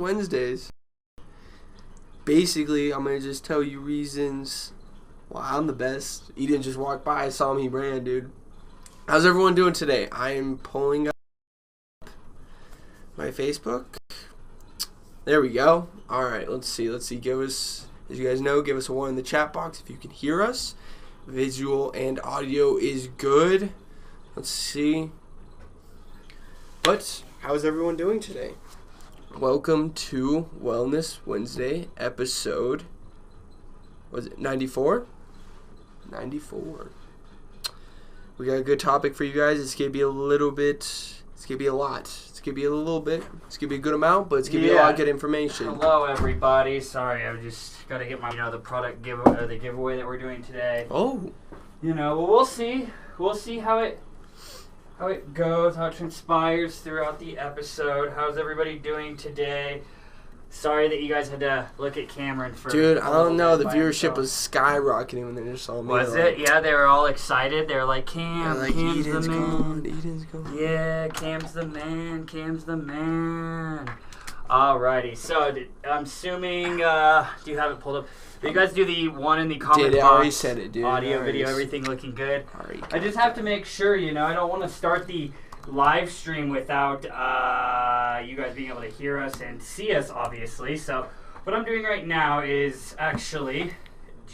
Wednesdays. Basically, I'm going to just tell you reasons why I'm the best. Eden just walked by, I saw him, he ran, dude. How's everyone doing today? I am pulling up my Facebook. There we go. Alright, let's see. Give us, as you guys know, give us a 1 in the chat box if you can hear us. Visual and audio is good. Let's see. But how's everyone doing today? Welcome to Wellness Wednesday episode, was it 94? 94. We got a good topic for you guys. It's going to be a little bit, it's going to be a lot. It's going to be a little bit, it's going to be a good amount, but it's going to be a lot of good information. Hello everybody. Sorry, I just got to get my, the product giveaway, the giveaway that we're doing today. Oh. Well, we'll see. We'll see how it goes, how it transpires throughout the episode. How's everybody doing today? Sorry that you guys had to look at Cameron for. Dude, I don't know. The viewership was skyrocketing when they just saw me. Was it? Yeah, they were all excited. They were like, Cam's Eden's the man. gone. Eden's gone. Yeah, Cam's the man. Cam's the man. Alrighty. So, I'm assuming, do you have it pulled up? Did you guys do the one in the comment box? I already said it, dude. Audio, video, everything looking good? Already. I just have to make sure, I don't want to start the live stream without you guys being able to hear us and see us, obviously. So what I'm doing right now is actually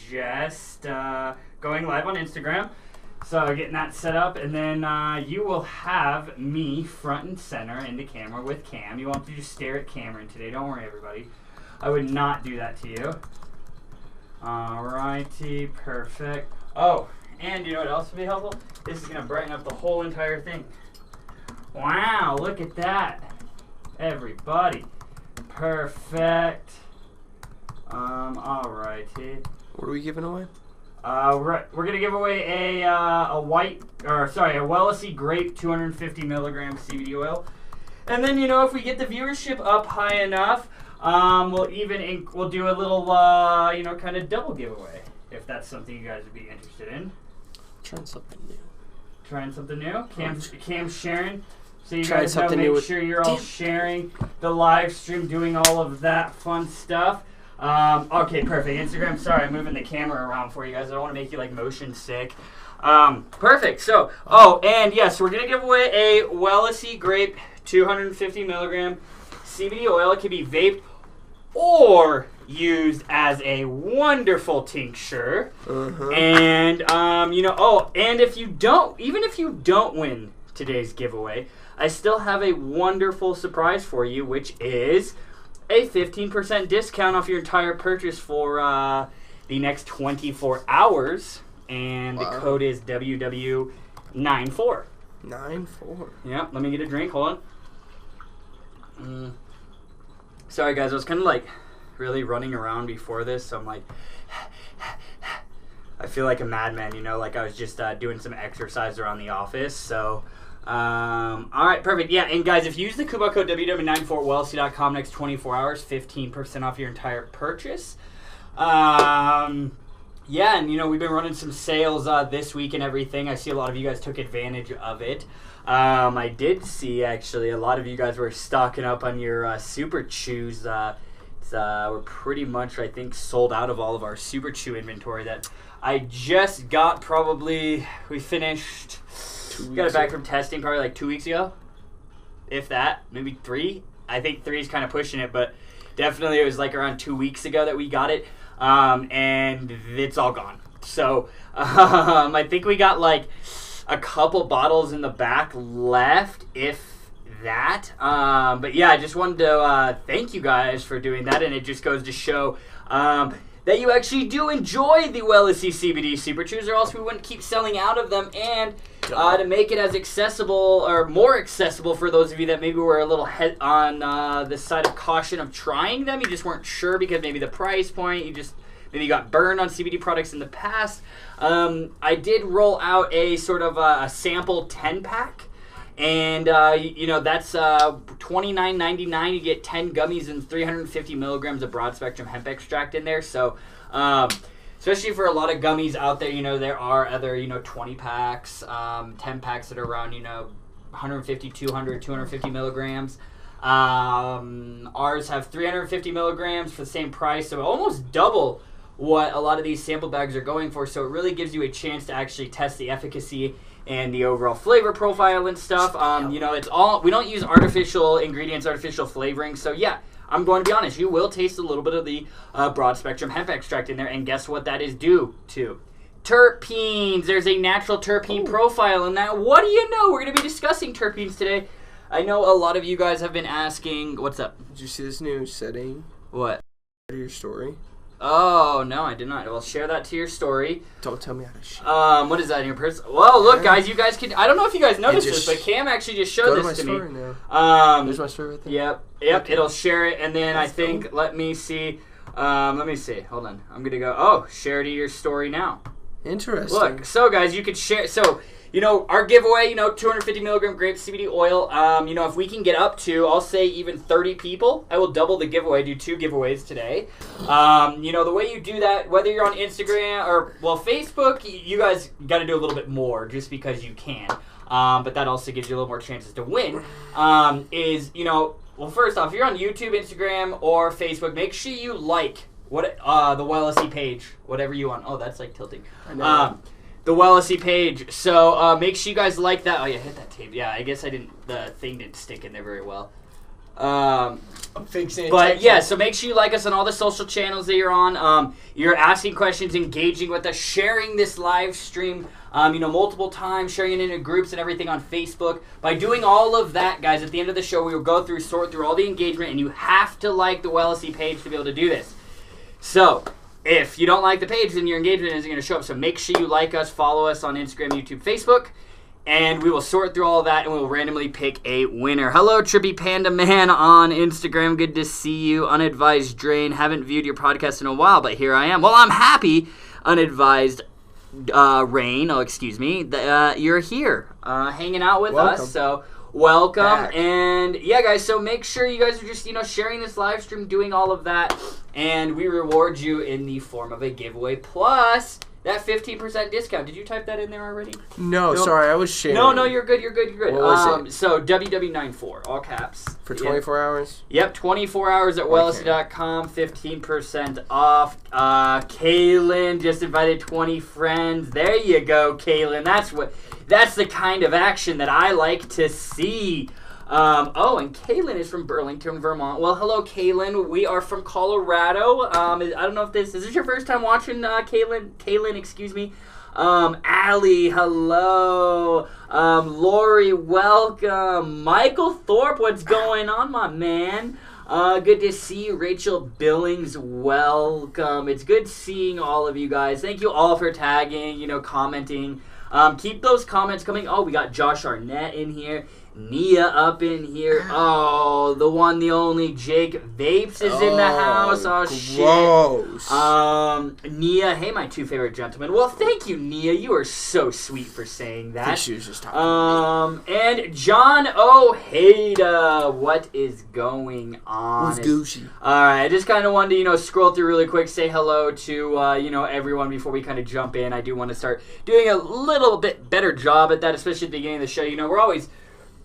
just going live on Instagram. So getting that set up, and then you will have me front and center in the camera with Cam. You won't have to just stare at Cameron today. Don't worry, everybody. I would not do that to you. Alrighty, perfect. Oh, and you know what else would be helpful? This is going to brighten up the whole entire thing. Wow, look at that. Everybody. Perfect. Alrighty. What are we giving away? We're going to give away a Wellnessy Grape 250 milligram CBD oil. And then, if we get the viewership up high enough, we'll do a little, kind of double giveaway, if that's something you guys would be interested in. Trying something new. Trying something new? Cam's sharing. So you Trying guys know, make sure you're all sharing the live stream, doing all of that fun stuff. Okay, perfect. Instagram, sorry, I'm moving the camera around for you guys. I don't want to make you, motion sick. Perfect. So, and yes, we're going to give away a Wellnessy Grape 250 milligram CBD oil. It can be vaped or used as a wonderful tincture. And and if you don't win today's giveaway, I still have a wonderful surprise for you, which is a 15% discount off your entire purchase for the next 24 hours, and the code is WW94. 94. Yeah, let me get a drink. Hold on. Sorry, guys. I was kind of really running around before this, so I'm I feel like a madman, I was just doing some exercise around the office. So, all right, perfect. Yeah, and guys, if you use the coupon code WW94 at Wellnessy.com next 24 hours, 15% off your entire purchase. Yeah, and we've been running some sales this week and everything. I see a lot of you guys took advantage of it. I did see, actually, a lot of you guys were stocking up on your Super Chews. We're pretty much, I think, sold out of all of our Super Chew inventory that I just got. We finished, got it back from testing probably 2 weeks ago. If that, maybe 3. I think 3 is kind of pushing it, but definitely it was around 2 weeks ago that we got it. And it's all gone. So, I think we got a couple bottles in the back left, if that. But yeah, I just wanted to thank you guys for doing that, and it just goes to show that you actually do enjoy the Wellnessy CBD Super Chews, or else we wouldn't keep selling out of them. And to make it as accessible, or more accessible, for those of you that maybe were a little on the side of caution of trying them, you just weren't sure because maybe the price point, maybe you got burned on CBD products in the past. I did roll out a sort of a sample 10-pack. And, that's $29.99. You get 10 gummies and 350 milligrams of broad-spectrum hemp extract in there. So, especially for a lot of gummies out there, there are other, 20-packs, 10-packs that are around, 150, 200, 250 milligrams. Ours have 350 milligrams for the same price, so almost double what a lot of these sample bags are going for. So it really gives you a chance to actually test the efficacy and the overall flavor profile and stuff. It's all, we don't use artificial ingredients, artificial flavoring. So yeah, I'm going to be honest, you will taste a little bit of the broad spectrum hemp extract in there, and guess what that is due to? Terpenes. There's a natural terpene profile in that. What do you know? We're going to be discussing terpenes today. I know a lot of you guys have been asking, what's up? Did you see this new setting? What? Your story? Oh, no, I did not. Well, share that to your story. Don't tell me how to share. What is that in your person? Well, look, guys, you guys can... I don't know if you guys noticed this, but Cam actually just showed this to me. Go to my story now. There's my story right there. Yep, okay. It'll share it, and then I think, let me see. Hold on. I'm going to go, share to your story now. Interesting. Look, so, guys, you could share... So... our giveaway, 250 milligram grape CBD oil, if we can get up to, I'll say even 30 people, I will double the giveaway, do 2 giveaways today. The way you do that, whether you're on Instagram or, Facebook, you guys got to do a little bit more just because you can. But that also gives you a little more chances to win, first off, if you're on YouTube, Instagram, or Facebook, make sure you like the YLSE page, whatever you want. Oh, that's like tilting. I know. The YLSE page. So make sure you guys like that. Oh yeah, hit that tape. Yeah, I guess the thing didn't stick in there very well. I'm fixing it. But yeah, so make sure you like us on all the social channels that you're on. You're asking questions, engaging with us, sharing this live stream, multiple times, sharing it into groups and everything on Facebook. By doing all of that, guys, at the end of the show, we will go through, sort through all the engagement, and you have to like the YLSE page to be able to do this. So... if you don't like the page, then your engagement isn't going to show up. So make sure you like us, follow us on Instagram, YouTube, Facebook, and we will sort through all of that, and we will randomly pick a winner. Hello, Trippy Panda Man on Instagram. Good to see you. Unadvised Drain. Haven't viewed your podcast in a while, but here I am. Well, I'm happy, Unadvised Rain. Oh, excuse me. You're here hanging out with us. So... welcome. Back. And yeah, guys, so make sure you guys are just, sharing this live stream, doing all of that, and we reward you in the form of a giveaway plus that 15% discount. Did you type that in there already? No, sorry, I was sharing. No, you're good. What was it? So WW94, all caps. For 24 hours? Yep, 24 hours at YLSE.com, 15% off. Kaylin just invited 20 friends. There you go, Kaylin. That's the kind of action that I like to see. And Kaylin is from Burlington, Vermont. Well, hello, Kaylin. We are from Colorado. I don't know if is this your first time watching, Kaylin, excuse me. Allie, hello. Lori, welcome. Michael Thorpe, what's going on, my man? Good to see you. Rachel Billings, welcome. It's good seeing all of you guys. Thank you all for tagging, commenting. Keep those comments coming. Oh, we got Josh Arnett in here. Nia up in here. Oh, the one, the only Jake Vapes is in the house. Oh, gross. Shit. Nia, hey, my 2 favorite gentlemen. Well, thank you, Nia. You are so sweet for saying that. I think she was just talking to me. And John Ojeda. What is going on? What's Gucci? Alright, I just kind of wanted to, scroll through really quick, say hello to, everyone before we kind of jump in. I do want to start doing a little bit better job at that, especially at the beginning of the show. We're always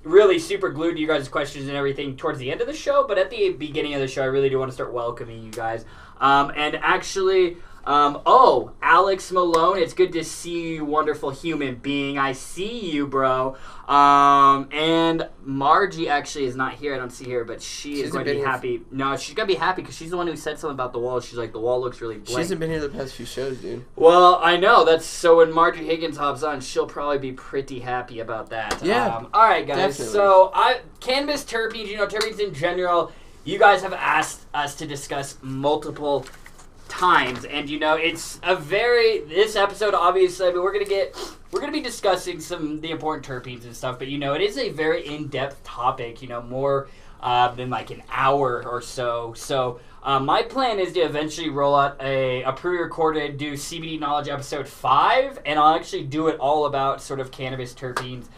really super glued to you guys' questions and everything towards the end of the show, but at the beginning of the show, I really do want to start welcoming you guys. And actually, Alex Malone, it's good to see you, wonderful human being. I see you, bro. And Margie actually is not here. I don't see her, but she's going to be happy. No, she's going to be happy because she's the one who said something about the wall. She's like, the wall looks really blank. She hasn't been here the past few shows, dude. Well, I know. That's so when Margie Higgins hops on, she'll probably be pretty happy about that. Yeah. All right, guys. Definitely. So, cannabis, terpenes, terpenes in general, you guys have asked us to discuss multiple times, and it's this episode, obviously, we're gonna be discussing the important terpenes and stuff, but it is a very in-depth topic, more than like an hour or so. My plan is to eventually roll out a pre-recorded do CBD Knowledge episode 5, and I'll actually do it all about sort of cannabis terpenes.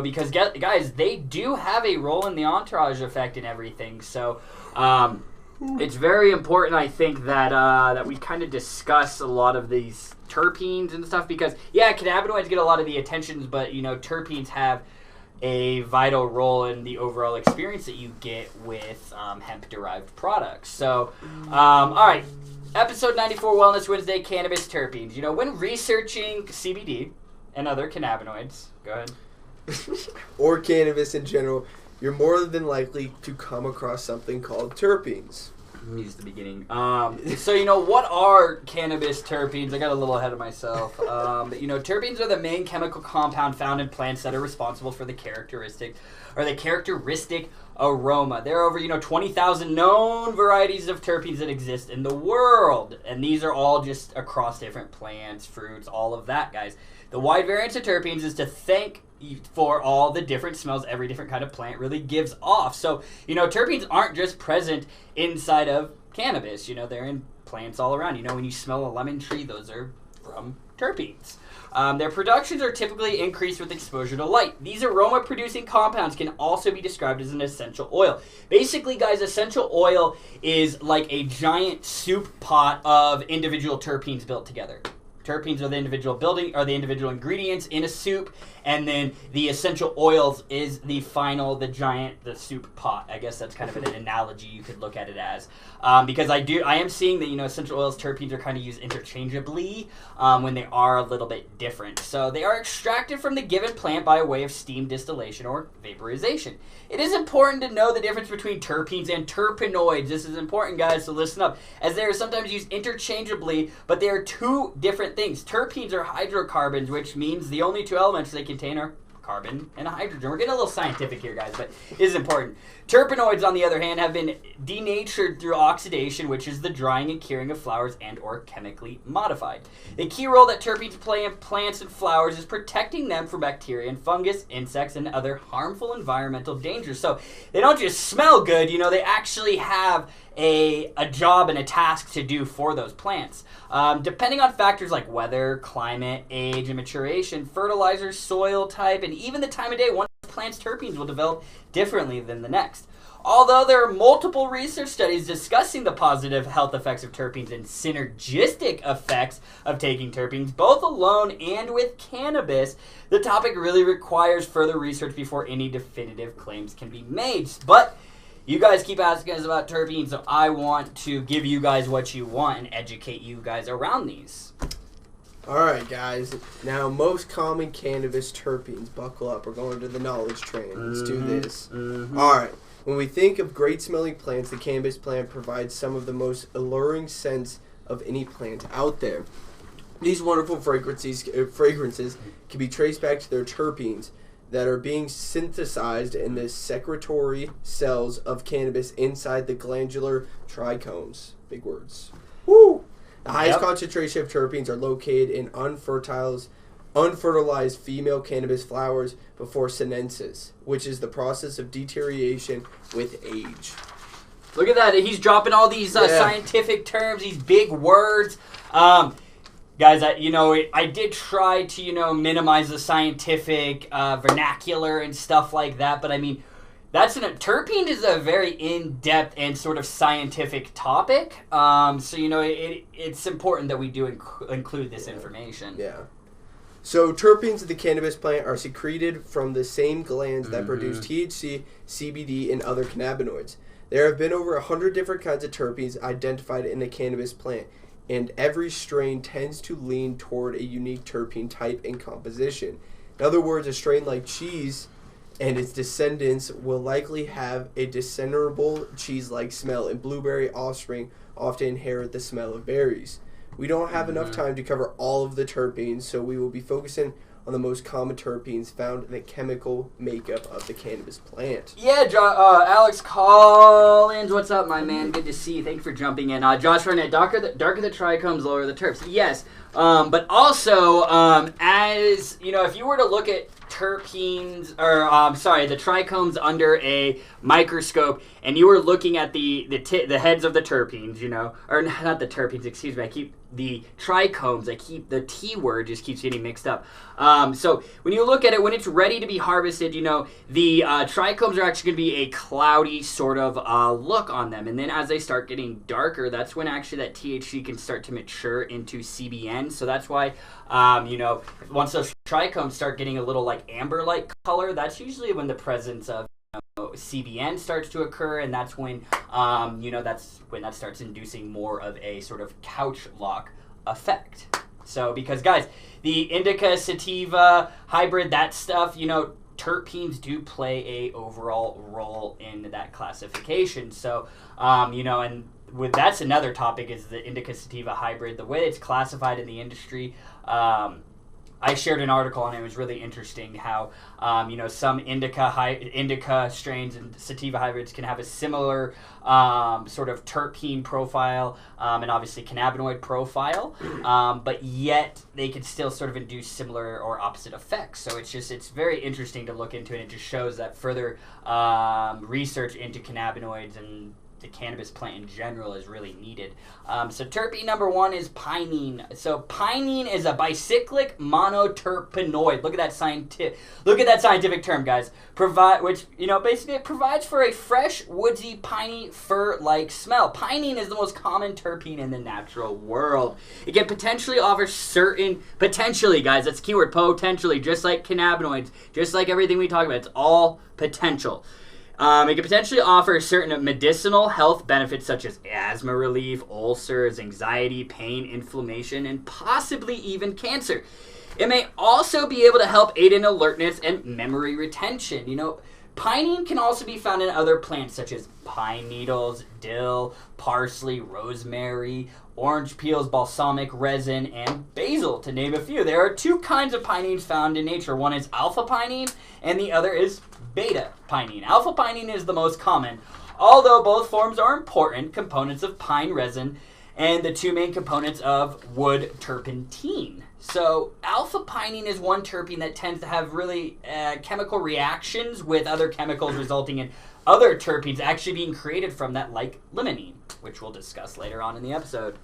Because guys, they do have a role in the entourage effect and everything. So, it's very important, I think, that we kind of discuss a lot of these terpenes and stuff because, cannabinoids get a lot of the attentions, but, terpenes have a vital role in the overall experience that you get with hemp-derived products. So, all right, episode 94, Wellness Wednesday, Cannabis Terpenes. You know, when researching CBD and other cannabinoids, go ahead. Or cannabis in general, you're more than likely to come across something called terpenes. Use the beginning. So, you know, what are cannabis terpenes? I got a little ahead of myself. But, you know, terpenes are the main chemical compound found in plants that are responsible for the characteristic aroma. There are over, 20,000 known varieties of terpenes that exist in the world. And these are all just across different plants, fruits, all of that, guys. The wide variance of terpenes is to thank for all the different smells every different kind of plant really gives off. So, terpenes aren't just present inside of cannabis. They're in plants all around. When you smell a lemon tree, those are from terpenes. Their productions are typically increased with exposure to light. These aroma-producing compounds can also be described as an essential oil. Basically, guys, essential oil is like a giant soup pot of individual terpenes built together. Terpenes are the individual ingredients in a soup, and then the essential oils is the soup pot. I guess that's kind of an analogy you could look at it as. Because I am seeing that, essential oils, terpenes are kind of used interchangeably when they are a little bit different. So they are extracted from the given plant by way of steam distillation or vaporization. It is important to know the difference between terpenes and terpenoids. This is important, guys, so listen up, as they are sometimes used interchangeably, but they are two different things. Terpenes are hydrocarbons, which means the only two elements they contain are carbon and hydrogen. We're getting a little scientific here, guys, but it is important. Terpenoids, on the other hand, have been denatured through oxidation, which is the drying and curing of flowers and or chemically modified. The key role that terpenes play in plants and flowers is protecting them from bacteria and fungus, insects, and other harmful environmental dangers. So they don't just smell good, they actually have a job and a task to do for those plants. Depending on factors like weather, climate, age, and maturation, fertilizer, soil type, and even the time of day, one plant's terpenes will develop differently than the next. Although there are multiple research studies discussing the positive health effects of terpenes and synergistic effects of taking terpenes, both alone and with cannabis, the topic really requires further research before any definitive claims can be made. But you guys keep asking us about terpenes, so I want to give you guys what you want and educate you guys around these. Alright, guys. Now, most common cannabis terpenes. Buckle up. We're going to the knowledge train. Let's do this. Alright. When we think of great-smelling plants, the cannabis plant provides some of the most alluring scents of any plant out there. These wonderful fragrances can be traced back to their terpenes that are being synthesized in the secretory cells of cannabis inside the glandular trichomes. Big words. Woo! The highest concentration of terpenes are located in unfertilized female cannabis flowers before senescence, which is the process of deterioration with age. Look at that. He's dropping all these scientific terms, these big words. Guys, I did try to, minimize the scientific vernacular and stuff like that, but I mean, terpene is a very in-depth and sort of scientific topic. So, it's important that we do include this information. Yeah. So, terpenes of the cannabis plant are secreted from the same glands that produce THC, CBD, and other cannabinoids. There have been over 100 different kinds of terpenes identified in the cannabis plant, and every strain tends to lean toward a unique terpene type and composition. In other words, a strain like cheese and its descendants will likely have a discernible cheese-like smell, and blueberry offspring often inherit the smell of berries. We don't have enough time to cover all of the terpenes, so we will be focusing on the most common terpenes found in the chemical makeup of the cannabis plant. Yeah, Alex Collins, what's up, my man? Good to see you. Thanks for jumping in. Josh Arnett, darker the trichomes, lower the terps. Yes, but also, as if you were to look at terpenes, the trichomes under a microscope, and you were looking at the heads of the terpenes, or not the terpenes, excuse me, I keep the trichomes, the T word just keeps getting mixed up. So when you look at it, when it's ready to be harvested, the trichomes are actually going to be a cloudy sort of look on them, and then as they start getting darker, that's when actually that THC can start to mature into CBN. So that's why, once those trichomes start getting a little like amber-like color, that's usually when the presence of CBN starts to occur, and that's when that's when that starts inducing more of a sort of couch lock effect. So because guys, the indica sativa hybrid, that stuff, terpenes do play a overall role in that classification. So and that's another topic, is the indica sativa hybrid, the way it's classified in the industry. I shared an article on it. It was really interesting how, some indica strains and sativa hybrids can have a similar sort of terpene profile and obviously cannabinoid profile, but yet they can still sort of induce similar or opposite effects. So it's very interesting to look into, and it just shows that further research into cannabinoids and the cannabis plant in general is really needed. So terpene number 1 is pinene. So pinene is a bicyclic monoterpenoid. Look at that scientific term, guys. Basically it provides for a fresh, woodsy, piney, fur-like smell. Pinene is the most common terpene in the natural world. It can potentially offer potentially, guys, that's keyword, potentially, just like cannabinoids, just like everything we talk about, it's all potential. It can potentially offer certain medicinal health benefits such as asthma relief, ulcers, anxiety, pain, inflammation, and possibly even cancer. It may also be able to help aid in alertness and memory retention. Pinene can also be found in other plants such as pine needles, dill, parsley, rosemary, orange peels, balsamic resin, and basil, to name a few. There are 2 kinds of pinenes found in nature. One is alpha pinene, and the other is beta pinene. Alpha pinene is the most common, although both forms are important components of pine resin and the 2 main components of wood turpentine. So alpha pinene is one terpene that tends to have really chemical reactions with other chemicals, resulting in other terpenes actually being created from that, like limonene, which we'll discuss later on in the episode.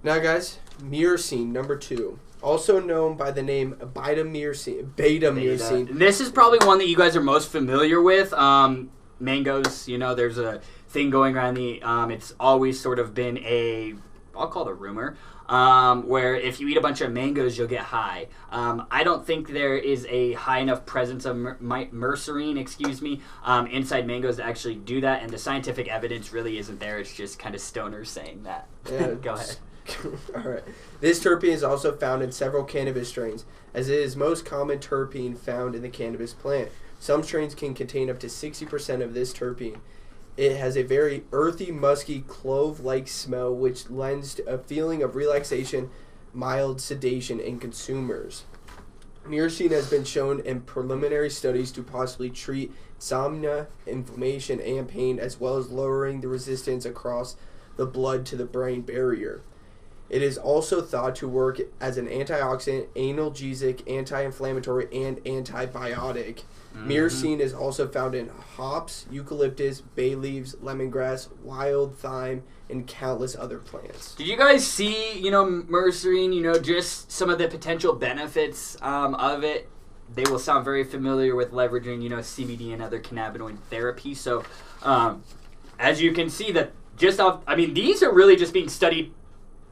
Now, guys, myrcene, number 2. Also known by the name beta-myrcene. This is probably one that you guys are most familiar with. Mangoes, there's a thing going around it's always sort of been I'll call it a rumor, where if you eat a bunch of mangoes, you'll get high. I don't think there is a high enough presence of myrcene, inside mangoes to actually do that, and the scientific evidence really isn't there. It's just kind of stoners saying that. Yeah, Go ahead. All right. This terpene is also found in several cannabis strains, as it is most common terpene found in the cannabis plant. Some strains can contain up to 60% of this terpene. It has a very earthy, musky, clove-like smell, which lends to a feeling of relaxation, mild sedation in consumers. Myrcene has been shown in preliminary studies to possibly treat insomnia, inflammation, and pain, as well as lowering the resistance across the blood to the brain barrier. It is also thought to work as an antioxidant, analgesic, anti-inflammatory, and antibiotic. Myrcene is also found in hops, eucalyptus, bay leaves, lemongrass, wild thyme, and countless other plants. Did you guys see, myrcene, just some of the potential benefits of it? They will sound very familiar with leveraging, CBD and other cannabinoid therapy. So, as you can see, that these are really just being studied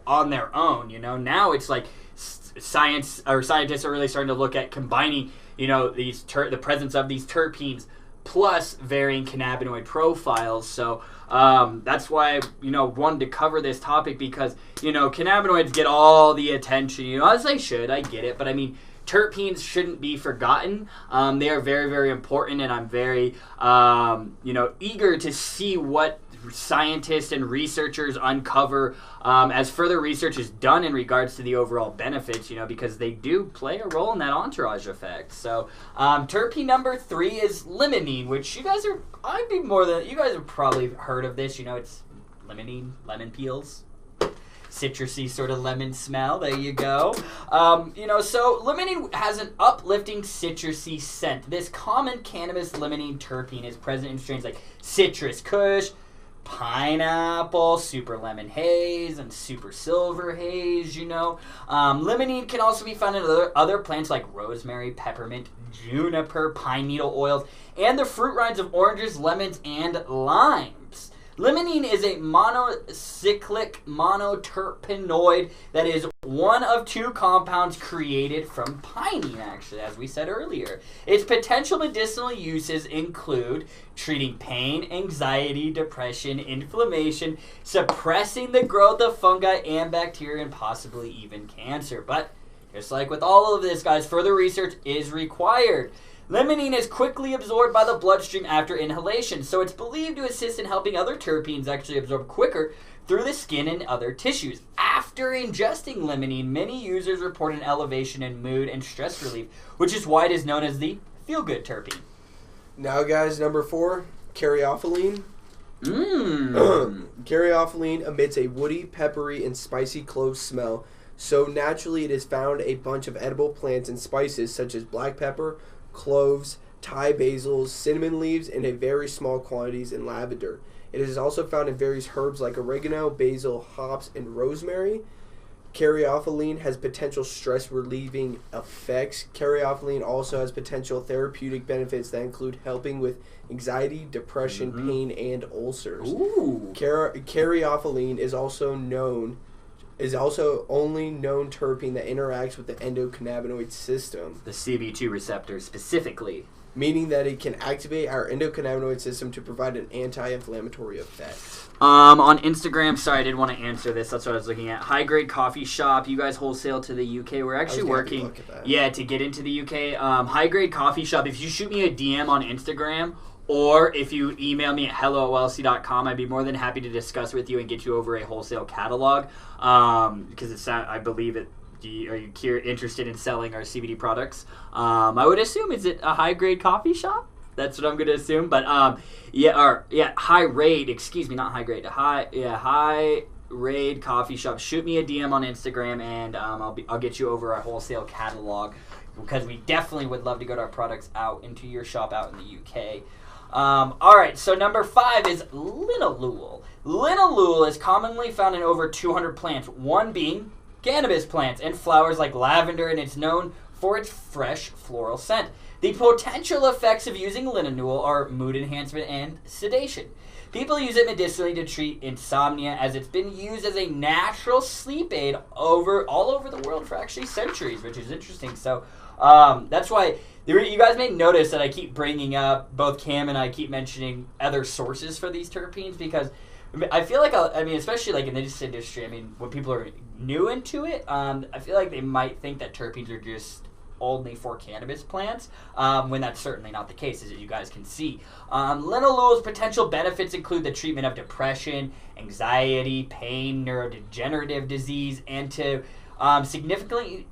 on their own. Now it's like scientists are really starting to look at combining, the presence of these terpenes plus varying cannabinoid profiles. So that's why wanted to cover this topic, because cannabinoids get all the attention, as they should. I get it, but terpenes shouldn't be forgotten. They are very, very important, and I'm very eager to see what scientists and researchers uncover as further research is done in regards to the overall benefits, because they do play a role in that entourage effect. So terpene number 3 is limonene, which you guys have probably heard of this. It's limonene, lemon peels, citrusy sort of lemon smell. There you go. So limonene has an uplifting citrusy scent. This common cannabis limonene terpene is present in strains like citrus kush, pineapple, super lemon haze, and super silver haze. Limonene can also be found in other plants like rosemary, peppermint, juniper, pine needle oils, and the fruit rinds of oranges, lemons, and limes. Limonene is a monocyclic monoterpenoid that is one of 2 compounds created from pinene, actually, as we said earlier. Its potential medicinal uses include treating pain, anxiety, depression, inflammation, suppressing the growth of fungi and bacteria, and possibly even cancer. But just like with all of this, guys, further research is required. Limonene is quickly absorbed by the bloodstream after inhalation, so it's believed to assist in helping other terpenes actually absorb quicker through the skin and other tissues. After ingesting limonene, many users report an elevation in mood and stress relief, which is why it is known as the feel-good terpene. Now, guys, number 4, caryophyllene. Caryophyllene emits a woody, peppery, and spicy clove smell, so naturally it is found a bunch of edible plants and spices such as black pepper, cloves, Thai basils, cinnamon leaves, and in very small quantities in lavender. It is also found in various herbs like oregano, basil, hops, and rosemary. Caryophyllene has potential stress-relieving effects. Caryophyllene also has potential therapeutic benefits that include helping with anxiety, depression, pain, and ulcers. Caryophyllene is also only known terpene that interacts with the endocannabinoid system. The CB2 receptor specifically. Meaning that it can activate our endocannabinoid system to provide an anti-inflammatory effect. On Instagram, sorry, I did want to answer this. That's what I was looking at. High Grade Coffee Shop. You guys wholesale to the UK. We're actually working, to get into the UK. High Grade Coffee Shop. If you shoot me a DM on Instagram, or if you email me at hello@wellc.com, I'd be more than happy to discuss with you and get you over a wholesale catalog. Because I believe it. Are you interested in selling our CBD products? I would assume, is it a high grade coffee shop? That's what I'm going to assume. But high raid. Excuse me, not high grade. High raid coffee shop. Shoot me a DM on Instagram, and I'll get you over our wholesale catalog, because we definitely would love to get our products out into your shop out in the UK. All right, so number 5 is linalool. Linalool is commonly found in over 200 plants, one being cannabis plants and flowers like lavender, and it's known for its fresh floral scent. The potential effects of using linalool are mood enhancement and sedation. People use it medicinally to treat insomnia, as it's been used as a natural sleep aid all over the world for actually centuries, which is interesting. So that's why you guys may notice that I keep bringing up, both Cam and I keep mentioning other sources for these terpenes, because I feel like, especially like in this industry, when people are new into it, I feel like they might think that terpenes are just only for cannabis plants, when that's certainly not the case, as you guys can see. Linalool's potential benefits include the treatment of depression, anxiety, pain, neurodegenerative disease, and to significantly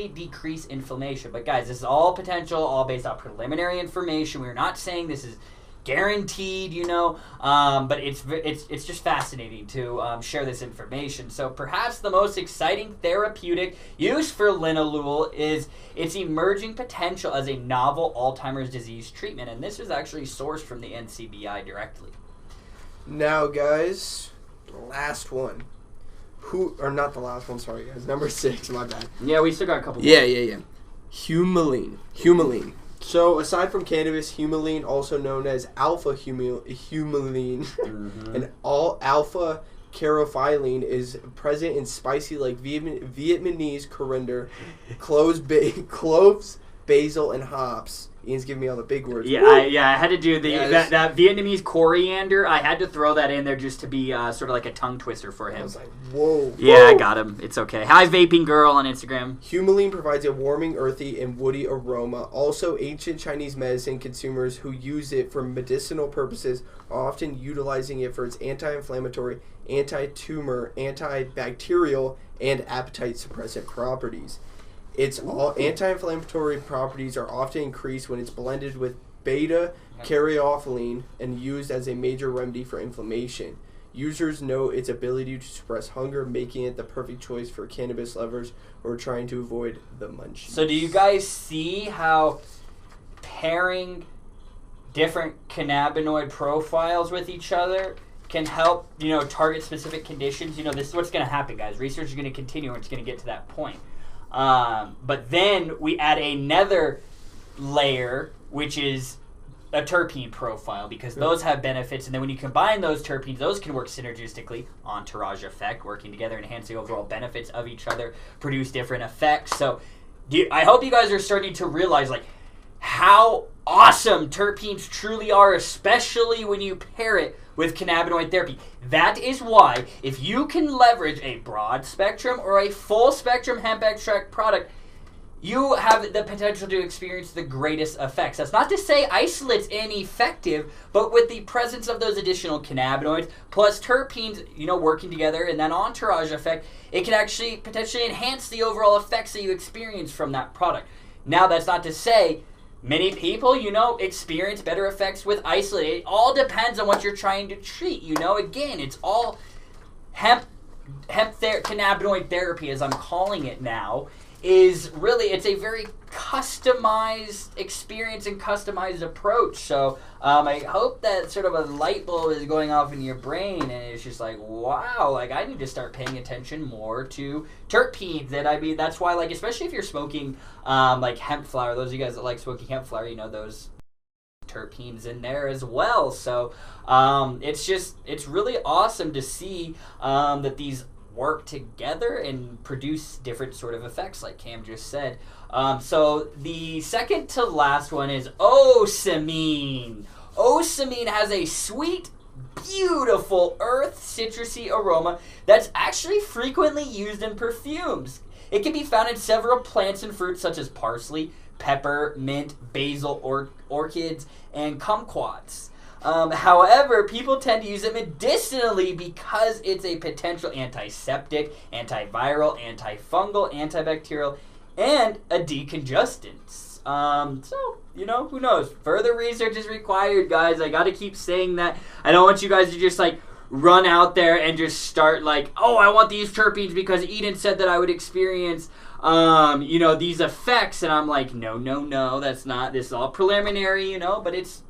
decrease inflammation. But guys, this is all potential, all based on preliminary information. We're not saying this is guaranteed, but it's just fascinating to share this information. So perhaps the most exciting therapeutic use for linalool is its emerging potential as a novel Alzheimer's disease treatment, and this is actually sourced from the NCBI directly. Now, guys, the last one. Not the last one, sorry, guys. Number 6, my bad. Yeah, we still got a couple more. Yeah. Humulene. So, aside from cannabis, humulene, also known as alpha-humulene, and all alpha caryophyllene, is present in spicy like Vietnamese coriander, cloves, basil, and hops. Ian's giving me all the big words. Yeah, I had to do that Vietnamese coriander. I had to throw that in there just to be sort of like a tongue twister for him. I was like, whoa. Yeah, I got him. It's okay. Hi, Vaping Girl on Instagram. Humulene provides a warming, earthy, and woody aroma. Also, ancient Chinese medicine consumers who use it for medicinal purposes are often utilizing it for its anti-inflammatory, anti-tumor, antibacterial, and appetite suppressant properties. Its anti-inflammatory properties are often increased when it's blended with beta-caryophyllene and used as a major remedy for inflammation. Users know its ability to suppress hunger, making it the perfect choice for cannabis lovers who are trying to avoid the munchies. So do you guys see how pairing different cannabinoid profiles with each other can help, target specific conditions? This is what's going to happen, guys. Research is going to continue, and it's going to get to that point. But then we add another layer, which is a terpene profile, because those have benefits, and then when you combine those terpenes, those can work synergistically, entourage effect, working together, enhance the overall benefits of each other, produce different effects. So I hope you guys are starting to realize like how awesome terpenes truly are, especially when you pair it with cannabinoid therapy. That is why if you can leverage a broad spectrum or a full spectrum hemp extract product, you have the potential to experience the greatest effects. That's not to say isolate's ineffective, but with the presence of those additional cannabinoids plus terpenes, working together in that entourage effect, it can actually potentially enhance the overall effects that you experience from that product. Now, that's not to say many people, experience better effects with isolate. It all depends on what you're trying to treat. Again, it's all cannabinoid therapy, as I'm calling it now, is really, it's a very customized experience and customized approach. So I hope that sort of a light bulb is going off in your brain, and it's just like, wow, like I need to start paying attention more to terpenes. And I mean, that's why, like, especially if you're smoking like hemp flower, those of you guys that like smoking hemp flower, those terpenes in there as well. So it's really awesome to see that these work together and produce different sort of effects, like Cam just said. So the second to last one is osamine. Osamine has a sweet, beautiful earth citrusy aroma that's actually frequently used in perfumes. It can be found in several plants and fruits such as parsley, pepper, mint, basil, orchids, and kumquats. However, people tend to use it medicinally because it's a potential antiseptic, antiviral, antifungal, antibacterial, and a decongestant. So, who knows? Further research is required, guys. I gotta keep saying that. I don't want you guys to just, run out there and just start, oh, I want these terpenes because Eden said that I would experience, these effects. And I'm like, no, that's not. This is all preliminary, but it's,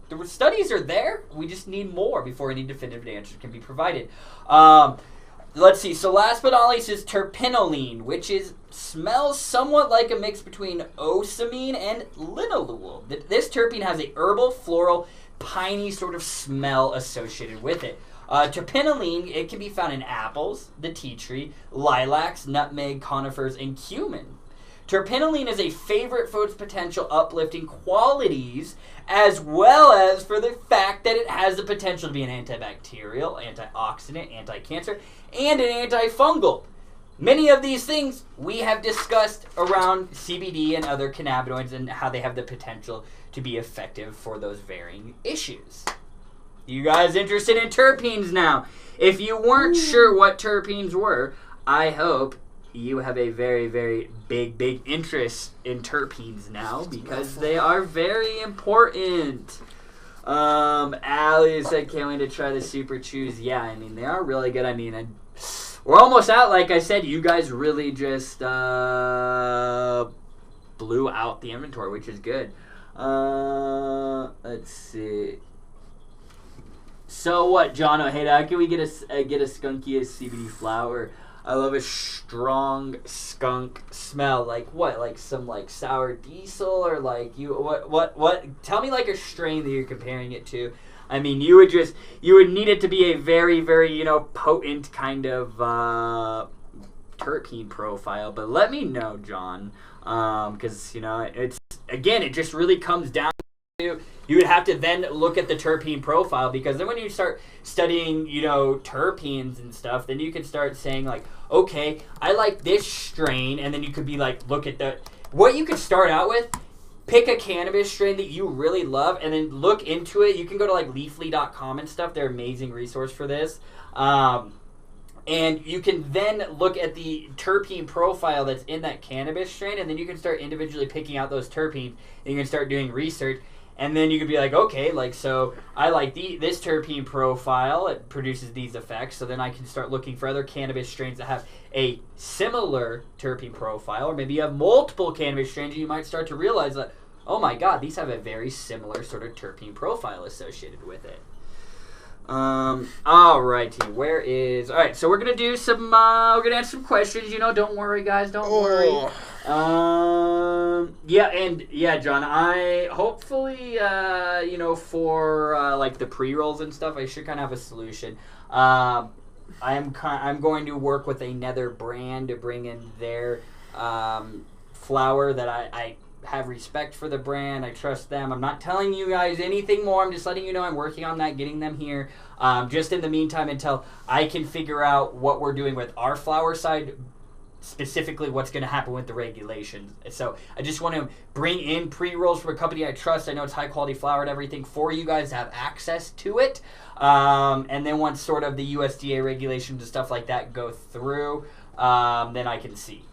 the studies are there. We just need more before any definitive answer can be provided. Let's see. So last but not least is terpenoline, which smells somewhat like a mix between osamine and linalool. This terpene has a herbal, floral, piney sort of smell associated with it. Terpenoline, it can be found in apples, the tea tree, lilacs, nutmeg, conifers, and cumin. Terpenoline is a favorite for its potential uplifting qualities, as well as for the fact that it has the potential to be an antibacterial, antioxidant, anti-cancer, and an antifungal. Many of these things we have discussed around CBD and other cannabinoids and how they have the potential to be effective for those varying issues. You guys interested in terpenes now? If you weren't sure what terpenes were, I hope you have a very, very big interest in terpenes now, because they are very important. Allie said, can't wait to try the Super Chews. Yeah, I mean, they are really good. I mean, we're almost out. Like I said, you guys really just blew out the inventory, which is good. Let's see. So what, John Ojeda? How can we get a skunkiest CBD flower? I love a strong skunk smell. Like what? Like some sour diesel, or what? Tell me a strain that you're comparing it to. I mean, you would need it to be a very, very potent kind of terpene profile. But let me know, John, because it's, again, it just really comes down to, you would have to then look at the terpene profile, because then when you start studying, terpenes and stuff, then you can start saying okay, I like this strain, and then you could be look at what you could start out with. Pick a cannabis strain that you really love, and then look into it. You can go to leafly.com and stuff. They're an amazing resource for this. And you can then look at the terpene profile that's in that cannabis strain, and then you can start individually picking out those terpenes, and you can start doing research. And then you could be okay, so I like this terpene profile. It produces these effects. So then I can start looking for other cannabis strains that have a similar terpene profile. Or maybe you have multiple cannabis strains, and you might start to realize that, oh my God, these have a very similar sort of terpene profile associated with it. Alrighty, where is... Alright, so we're gonna do some, we're gonna answer some questions, don't worry, guys, don't worry. Yeah, John, I, hopefully, for, like, the pre-rolls and stuff, I should kind of have a solution. I'm going to work with another brand to bring in their, flower that I have respect for the brand. I trust them. I'm not telling you guys anything more. I'm just letting you know I'm working on that, getting them here. Just in the meantime, until I can figure out what we're doing with our flower side, specifically what's going to happen with the regulations. So I just want to bring in pre-rolls from a company I trust. I know it's high quality flower and everything for you guys to have access to it. And then once sort of the USDA regulations and stuff like that go through, then I can see.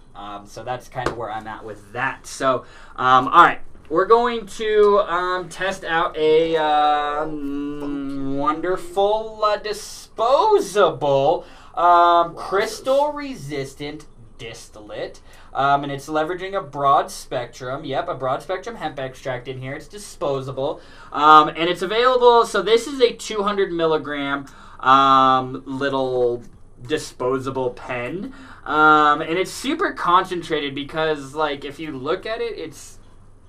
So that's kind of where I'm at with that. So, all right. We're going to test out a wonderful disposable crystal-resistant distillate. And it's leveraging a broad spectrum. Yep, a broad spectrum hemp extract in here. It's disposable. And it's available. So this is a 200 milligram little disposable pen. And it's super concentrated because, like, if you look at it,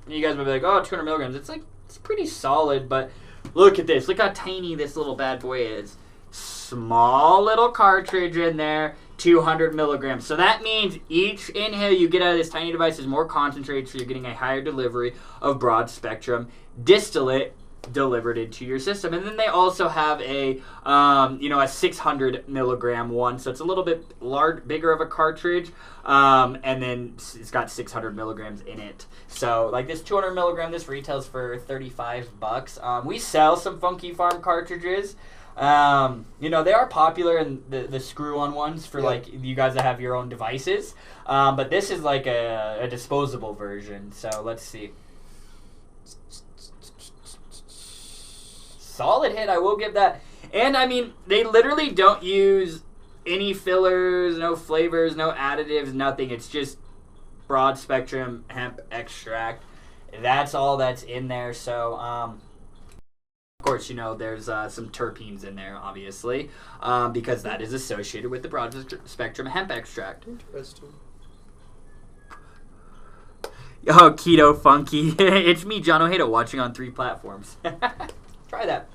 you guys might be like, oh, 200 milligrams. It's pretty solid, but look at this. Look how tiny this little bad boy is. Small little cartridge in there, 200 milligrams. So that means each inhale you get out of this tiny device is more concentrated, so you're getting a higher delivery of broad spectrum distillate delivered into your system. And then they also have a 600 milligram one, so it's a little bit bigger of a cartridge, and then it's got 600 milligrams in it. So like this 200 milligram, this retails for $35. We sell some Funky Farm cartridges. They are popular in the screw-on ones for like you guys that have your own devices, but this is like a disposable version. So let's see. Solid hit, I will give that. And I mean, they literally don't use any fillers, no flavors, no additives, nothing. It's just broad spectrum hemp extract. That's all that's in there. So, of course, there's some terpenes in there, obviously, because that is associated with the broad spectrum hemp extract. Interesting. Oh, keto funky. It's me, John Ojeda, watching on 3 platforms. Try that.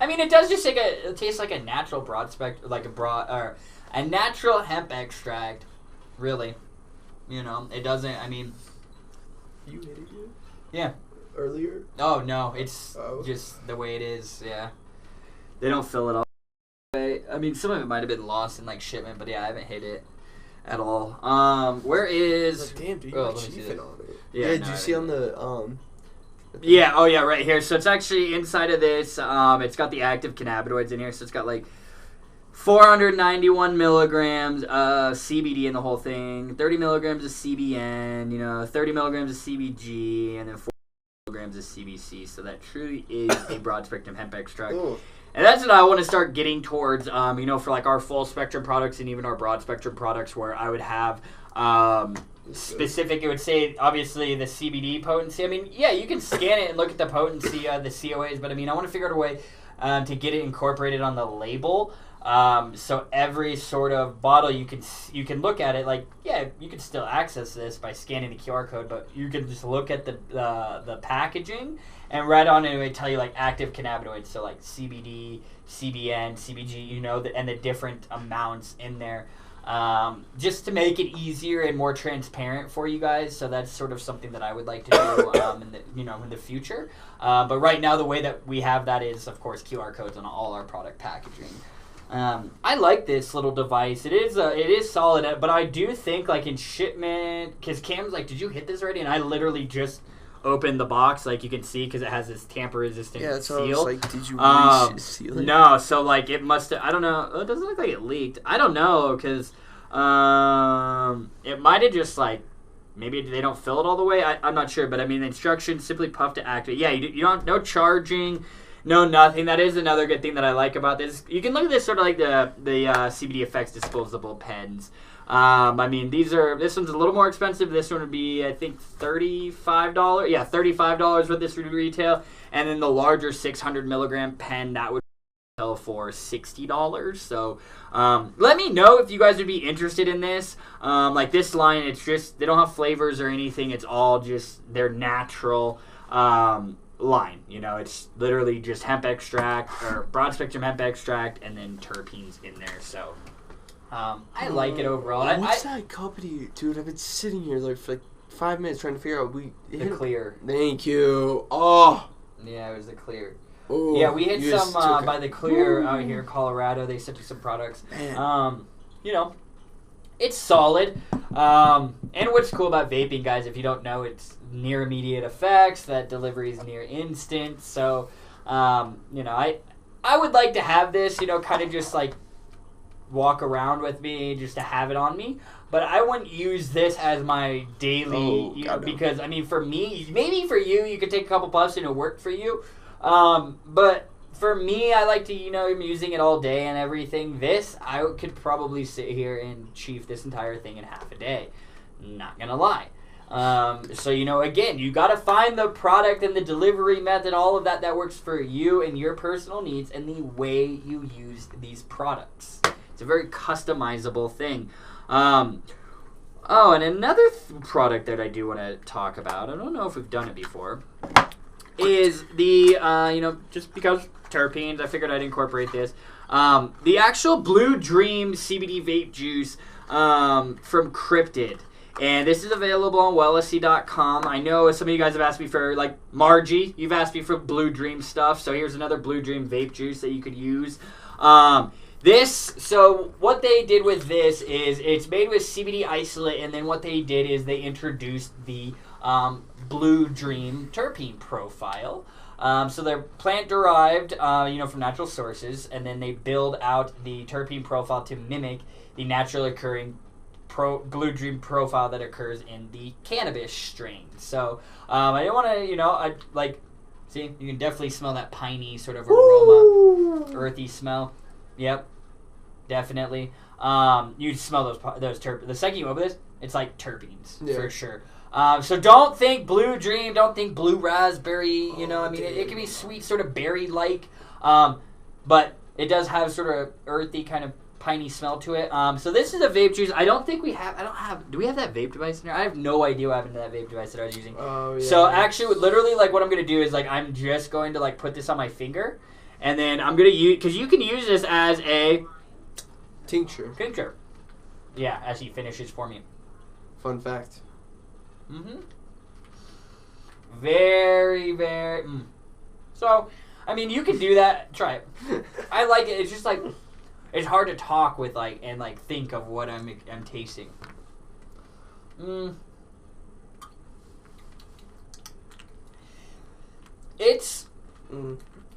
I mean, it does just taste like a natural broad spectrum, like a natural hemp extract. Really, it doesn't. I mean, you hit it yet? Yeah. Earlier? Oh no, it's just the way it is. Yeah, they don't fill it all. I mean, some of it might have been lost in like shipment, but yeah, I haven't hit it at all. Where is? Damn, dude, you're chiefing on it. Yeah, did you see on the Yeah, oh yeah, right here. So it's actually inside of this, it's got the active cannabinoids in here, so it's got like 491 milligrams of CBD in the whole thing, 30 milligrams of CBN, 30 milligrams of CBG, and then 4 milligrams of CBC, so that truly is a broad spectrum hemp extract. Ooh. And that's what I want to start getting towards, for like our full spectrum products and even our broad spectrum products, where I would have specific, it would say obviously the CBD potency. I mean, yeah, you can scan it and look at the potency of the COAs, but I mean, I want to figure out a way to get it incorporated on the label. So every sort of bottle you can look at it, like, yeah, you can still access this by scanning the QR code, but you can just look at the packaging, and right on it would tell you like active cannabinoids, so like CBD, CBN, CBG, and the different amounts in there. Just to make it easier and more transparent for you guys. So that's sort of something that I would like to do in the future. But right now the way that we have that is, of course, QR codes on all our product packaging. I like this little device. It is solid, but I do think like in shipment, because Cam's like, did you hit this already? And I literally just opened the box, like you can see, because it has this tamper-resistant seal. Yeah, so like, did you seal it? No, so like it must have, I don't know. It doesn't look like it leaked. I don't know, because it might have just like, maybe they don't fill it all the way. I'm not sure, but I mean, the instructions simply puff to activate. Yeah, you don't, no charging, no nothing. That is another good thing that I like about this. You can look at this sort of like the CBD Effects disposable pens. I mean, this one's a little more expensive. This one would be, I think, $35. Yeah, $35 with this retail. And then the larger 600 milligram pen, that would sell for $60. So let me know if you guys would be interested in this. Like this line, it's just, they don't have flavors or anything. It's all just their natural line. You know, it's literally just hemp extract or broad spectrum hemp extract and then terpenes in there. So I like it overall. What's that company, dude? I've been sitting here like for like 5 minutes trying to figure out. The Clear. Thank you. Oh. Yeah, it was the Clear. Ooh, yeah, we hit some by the Clear out here in Colorado. They sent us some products. You know, it's solid. And what's cool about vaping, guys, if you don't know, it's near immediate effects. That delivery is near instant. So, you know, I would like to have this, you know, kind of just like walk around with me just to have it on me. But I wouldn't use this as my daily, because, I mean, for me, maybe for you, you could take a couple puffs and it'll work for you. But for me, I like to, you know, I'm using it all day and everything. This, I could probably sit here and chief this entire thing in half a day. Not gonna lie. So, you know, again, you gotta find the product and the delivery method, all of that works for you and your personal needs and the way you use these products. It's a very customizable thing. And another product that I do want to talk about, I don't know if we've done it before, is the, you know, just because terpenes, I figured I'd incorporate this. The actual Blue Dream CBD vape juice from Cryptid. And this is available on wellsc.com. I know some of you guys have asked me for, like, Margie, you've asked me for Blue Dream stuff. So here's another Blue Dream vape juice that you could use. So what they did with this is it's made with CBD isolate, and then what they did is they introduced the Blue Dream terpene profile. So they're plant-derived, you know, from natural sources, and then they build out the terpene profile to mimic the naturally occurring Blue Dream profile that occurs in the cannabis strain. So I don't want to, you know, see, you can definitely smell that piney sort of aroma, earthy smell. Yep, definitely. You smell those terpenes. The second you open this, it's like terpenes for sure. So don't think Blue Dream, don't think blue raspberry. You know, I mean, it can be sweet, sort of berry-like, but it does have sort of earthy kind of piney smell to it. So this is a vape juice. I don't think we have. Do we have that vape device in here? I have no idea what happened to that vape device that I was using. Oh yeah. So actually, literally, like what I'm gonna do is like I'm just going to like put this on my finger. And then I'm going to use, because you can use this as a tincture. Yeah, as he finishes for me. Fun fact. Very, very. So, I mean, you can do that. Try it. I like it. It's just like, it's hard to talk with, like, and, like, think of what I'm tasting. It's.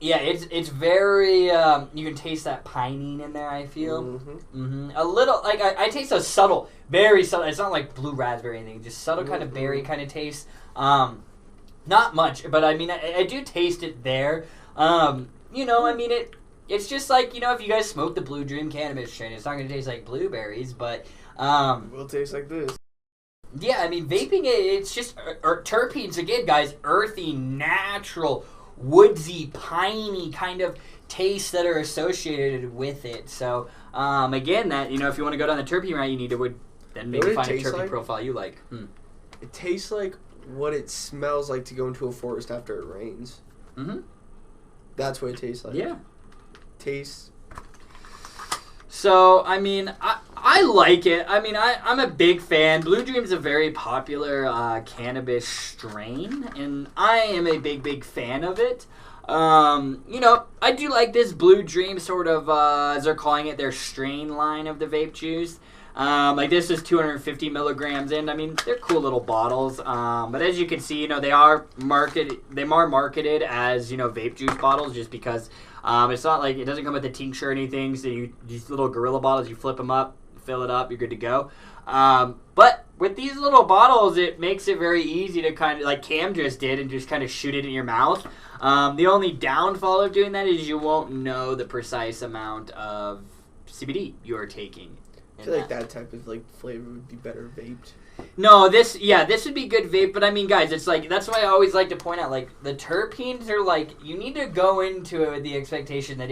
Yeah, it's very, you can taste that pinene in there, I feel. A little, like, I taste a subtle, very subtle, it's not like blue raspberry or anything, just subtle kind of berry kind of taste. Not much, but I mean, I do taste it there. You know, I mean, it's just like, you know, if you guys smoke the Blue Dream cannabis strain, it's not going to taste like blueberries, but, it will taste like this. Yeah, I mean, vaping, it's just, terpenes, again, guys, earthy, natural, woodsy, piney kind of tastes that are associated with it. So, again, that, you know, if you want to go down the terpene route, you need to then maybe find a terpene profile you like. It tastes like what it smells like to go into a forest after it rains. That's what it tastes like. Yeah. Tastes. So, I mean, I like it. I mean, I'm a big fan. Blue Dream's a very popular cannabis strain, and I am a big fan of it. You know, I do like this Blue Dream sort of, as they're calling it, their strain line of the vape juice. Like this is 250 milligrams in. I mean, they're cool little bottles. But as you can see, you know, they are marketed as, you know, vape juice bottles just because it's not like it doesn't come with a tincture or anything. So these little Gorilla bottles, you flip them up, fill it up, you're good to go. But with these little bottles, it makes it very easy to kind of, like Cam just did, and just kind of shoot it in your mouth. The only downfall of doing that is you won't know the precise amount of CBD you're taking. I feel like that type of like flavor would be better vaped. No, this would be good vape, but I mean, guys, it's like, that's why I always like to point out, like, the terpenes are like, you need to go into it with the expectation that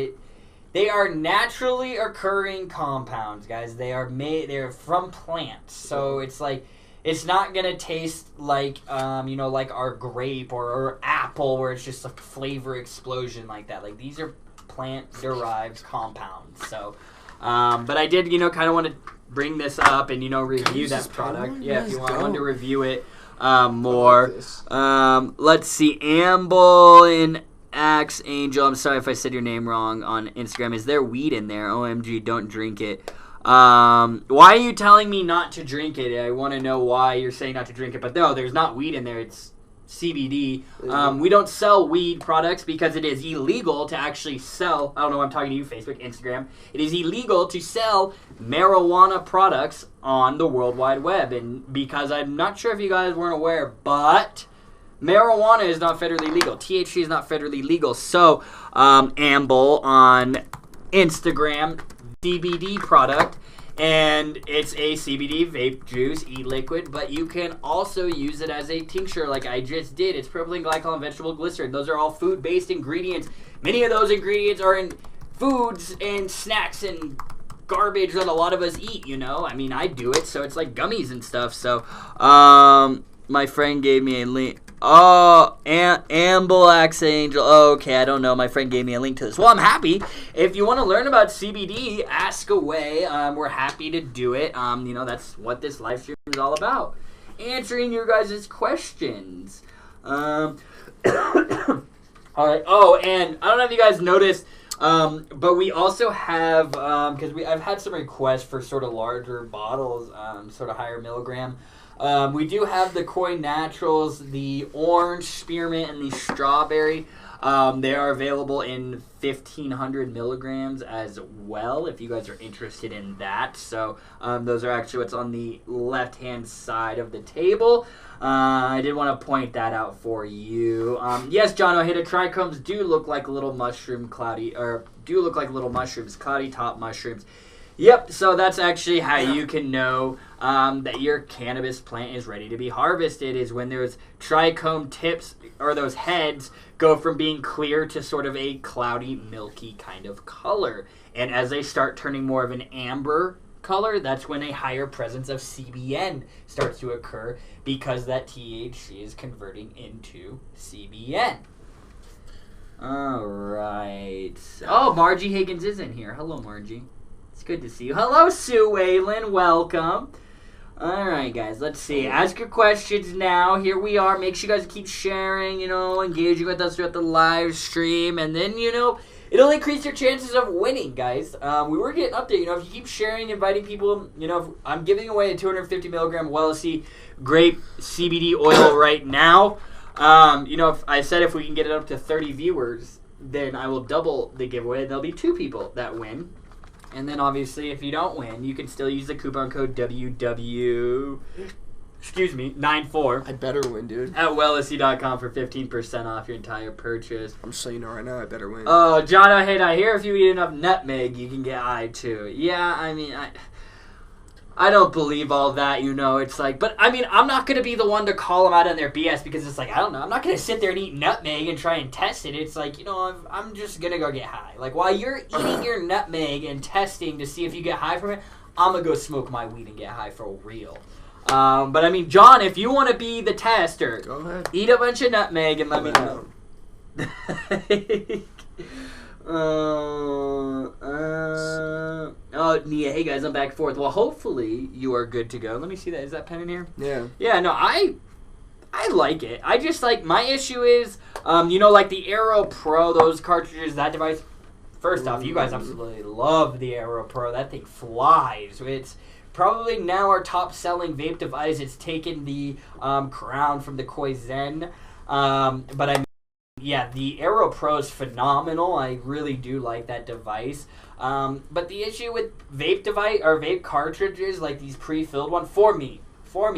They are naturally occurring compounds, guys. They're from plants. So it's like, it's not going to taste like, like our grape or apple where it's just a flavor explosion like that. Like, these are plant-derived compounds. So, but I did, kind of want to bring this up and, review that product. Yeah, if you want, I wanted to review it more. Let's see. Amble and Axe Angel. I'm sorry if I said your name wrong on Instagram. Is there weed in there? OMG, don't drink it. Why are you telling me not to drink it? I want to know why you're saying not to drink it. But no, there's not weed in there. It's CBD. We don't sell weed products because it is illegal to actually sell. I don't know why I'm talking to you, Facebook, Instagram. It is illegal to sell marijuana products on the World Wide Web. And because I'm not sure if you guys weren't aware, but marijuana is not federally legal. THC is not federally legal. So, Amble on Instagram, CBD product, and it's a CBD vape juice, e-liquid, but you can also use it as a tincture like I just did. It's propylene glycol and vegetable glycerin. Those are all food-based ingredients. Many of those ingredients are in foods and snacks and garbage that a lot of us eat, I mean, I do it, so it's like gummies and stuff. So, my friend gave me a link. Oh, Amble Axe Angel. Oh, okay, I don't know. My friend gave me a link to this. Well, I'm happy. If you want to learn about CBD, ask away. We're happy to do it. That's what this live stream is all about. Answering your guys' questions. All right. Oh, and I don't know if you guys noticed, but we also have, because I've had some requests for sort of larger bottles, sort of higher milligram. We do have the Koi Naturals, the orange spearmint, and the strawberry. They are available in 1,500 milligrams as well, if you guys are interested in that. So those are actually what's on the left-hand side of the table. I did want to point that out for you. Yes, John O'Hara, trichomes do look like little mushrooms, cloudy top mushrooms. Yep, so that's actually how you can know that your cannabis plant is ready to be harvested, is when those trichome tips, or those heads, go from being clear to sort of a cloudy, milky kind of color. And as they start turning more of an amber color, that's when a higher presence of CBN starts to occur, because that THC is converting into CBN. All right. Oh, Margie Higgins is in here. Hello, Margie. It's good to see you. Hello, Sue Whalen. Welcome. All right, guys. Let's see. Ask your questions now. Here we are. Make sure you guys keep sharing, engaging with us throughout the live stream. And then, it'll increase your chances of winning, guys. We were getting up there. If you keep sharing, inviting people, if I'm giving away a 250 milligram Wellesley grape CBD oil right now. If I said if we can get it up to 30 viewers, then I will double the giveaway. There'll be 2 people that win. And then, obviously, if you don't win, you can still use the coupon code WW94. I better win, dude. At wellsc.com for 15% off your entire purchase. I'm just letting you know right now, I better win. Oh, John O'Hara, I hear if you eat enough nutmeg, you can get high, too. Yeah, I mean, I don't believe all that, It's like, but, I mean, I'm not going to be the one to call them out on their BS, because it's like, I don't know. I'm not going to sit there and eat nutmeg and try and test it. It's like, I'm just going to go get high. Like, while you're eating your nutmeg and testing to see if you get high from it, I'm going to go smoke my weed and get high for real. But, I mean, John, if you want to be the tester, go ahead. Eat a bunch of nutmeg and let me know. Nia, hey guys, I'm back and forth. Well, hopefully you are good to go. Let me see that. Is that pen in here? Yeah. Yeah, no, I like it. I just my issue is, like the Aero Pro, those cartridges, that device. First off, you guys absolutely love the Aero Pro. That thing flies. It's probably now our top selling vape device. It's taken the crown from the Koi Zen. Yeah, the Aero Pro is phenomenal. I really do like that device. But the issue with vape cartridges, like these pre-filled ones, for me,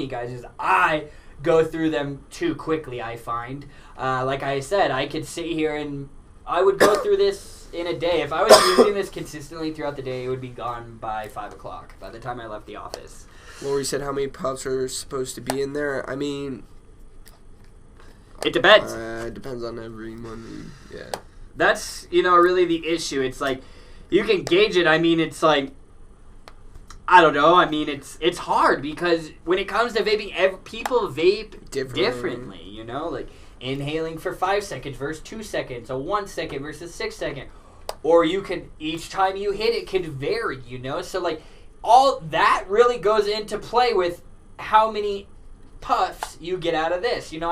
guys, is I go through them too quickly, I find. Like I said, I could sit here and I would go through this in a day. If I was using this consistently throughout the day, it would be gone by 5 o'clock, by the time I left the office. Lori said how many puffs are supposed to be in there. I mean, it depends. It depends on everyone. Yeah. That's, really the issue. It's like, you can gauge it. I mean, it's like, I don't know. I mean, it's hard because when it comes to vaping, people vape differently. You know, like inhaling for 5 seconds versus 2 seconds, a 1 second versus 6 second, or you can each time you hit it can vary. You know, so like all that really goes into play with how many puffs you get out of this. You know,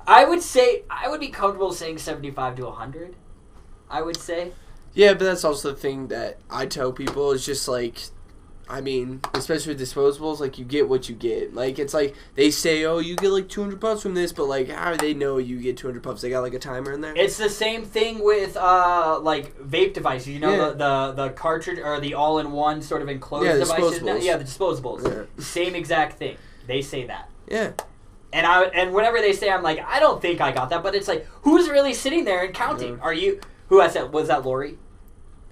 I would say I would be comfortable saying 75 to 100. I would say. Yeah, but that's also the thing that I tell people is just like, I mean, especially with disposables, like you get what you get. Like it's like they say, oh, you get like 200 puffs from this, but like how do they know you get 200 puffs? They got like a timer in there. It's the same thing with like vape devices. You know, the cartridge or the all-in-one sort of enclosed devices. Yeah, the disposables. Yeah. Same exact thing. They say that. Yeah. And whenever they say, I'm like, I don't think I got that, but it's like, who's really sitting there and counting? Are you? Who has that? Was that Lori?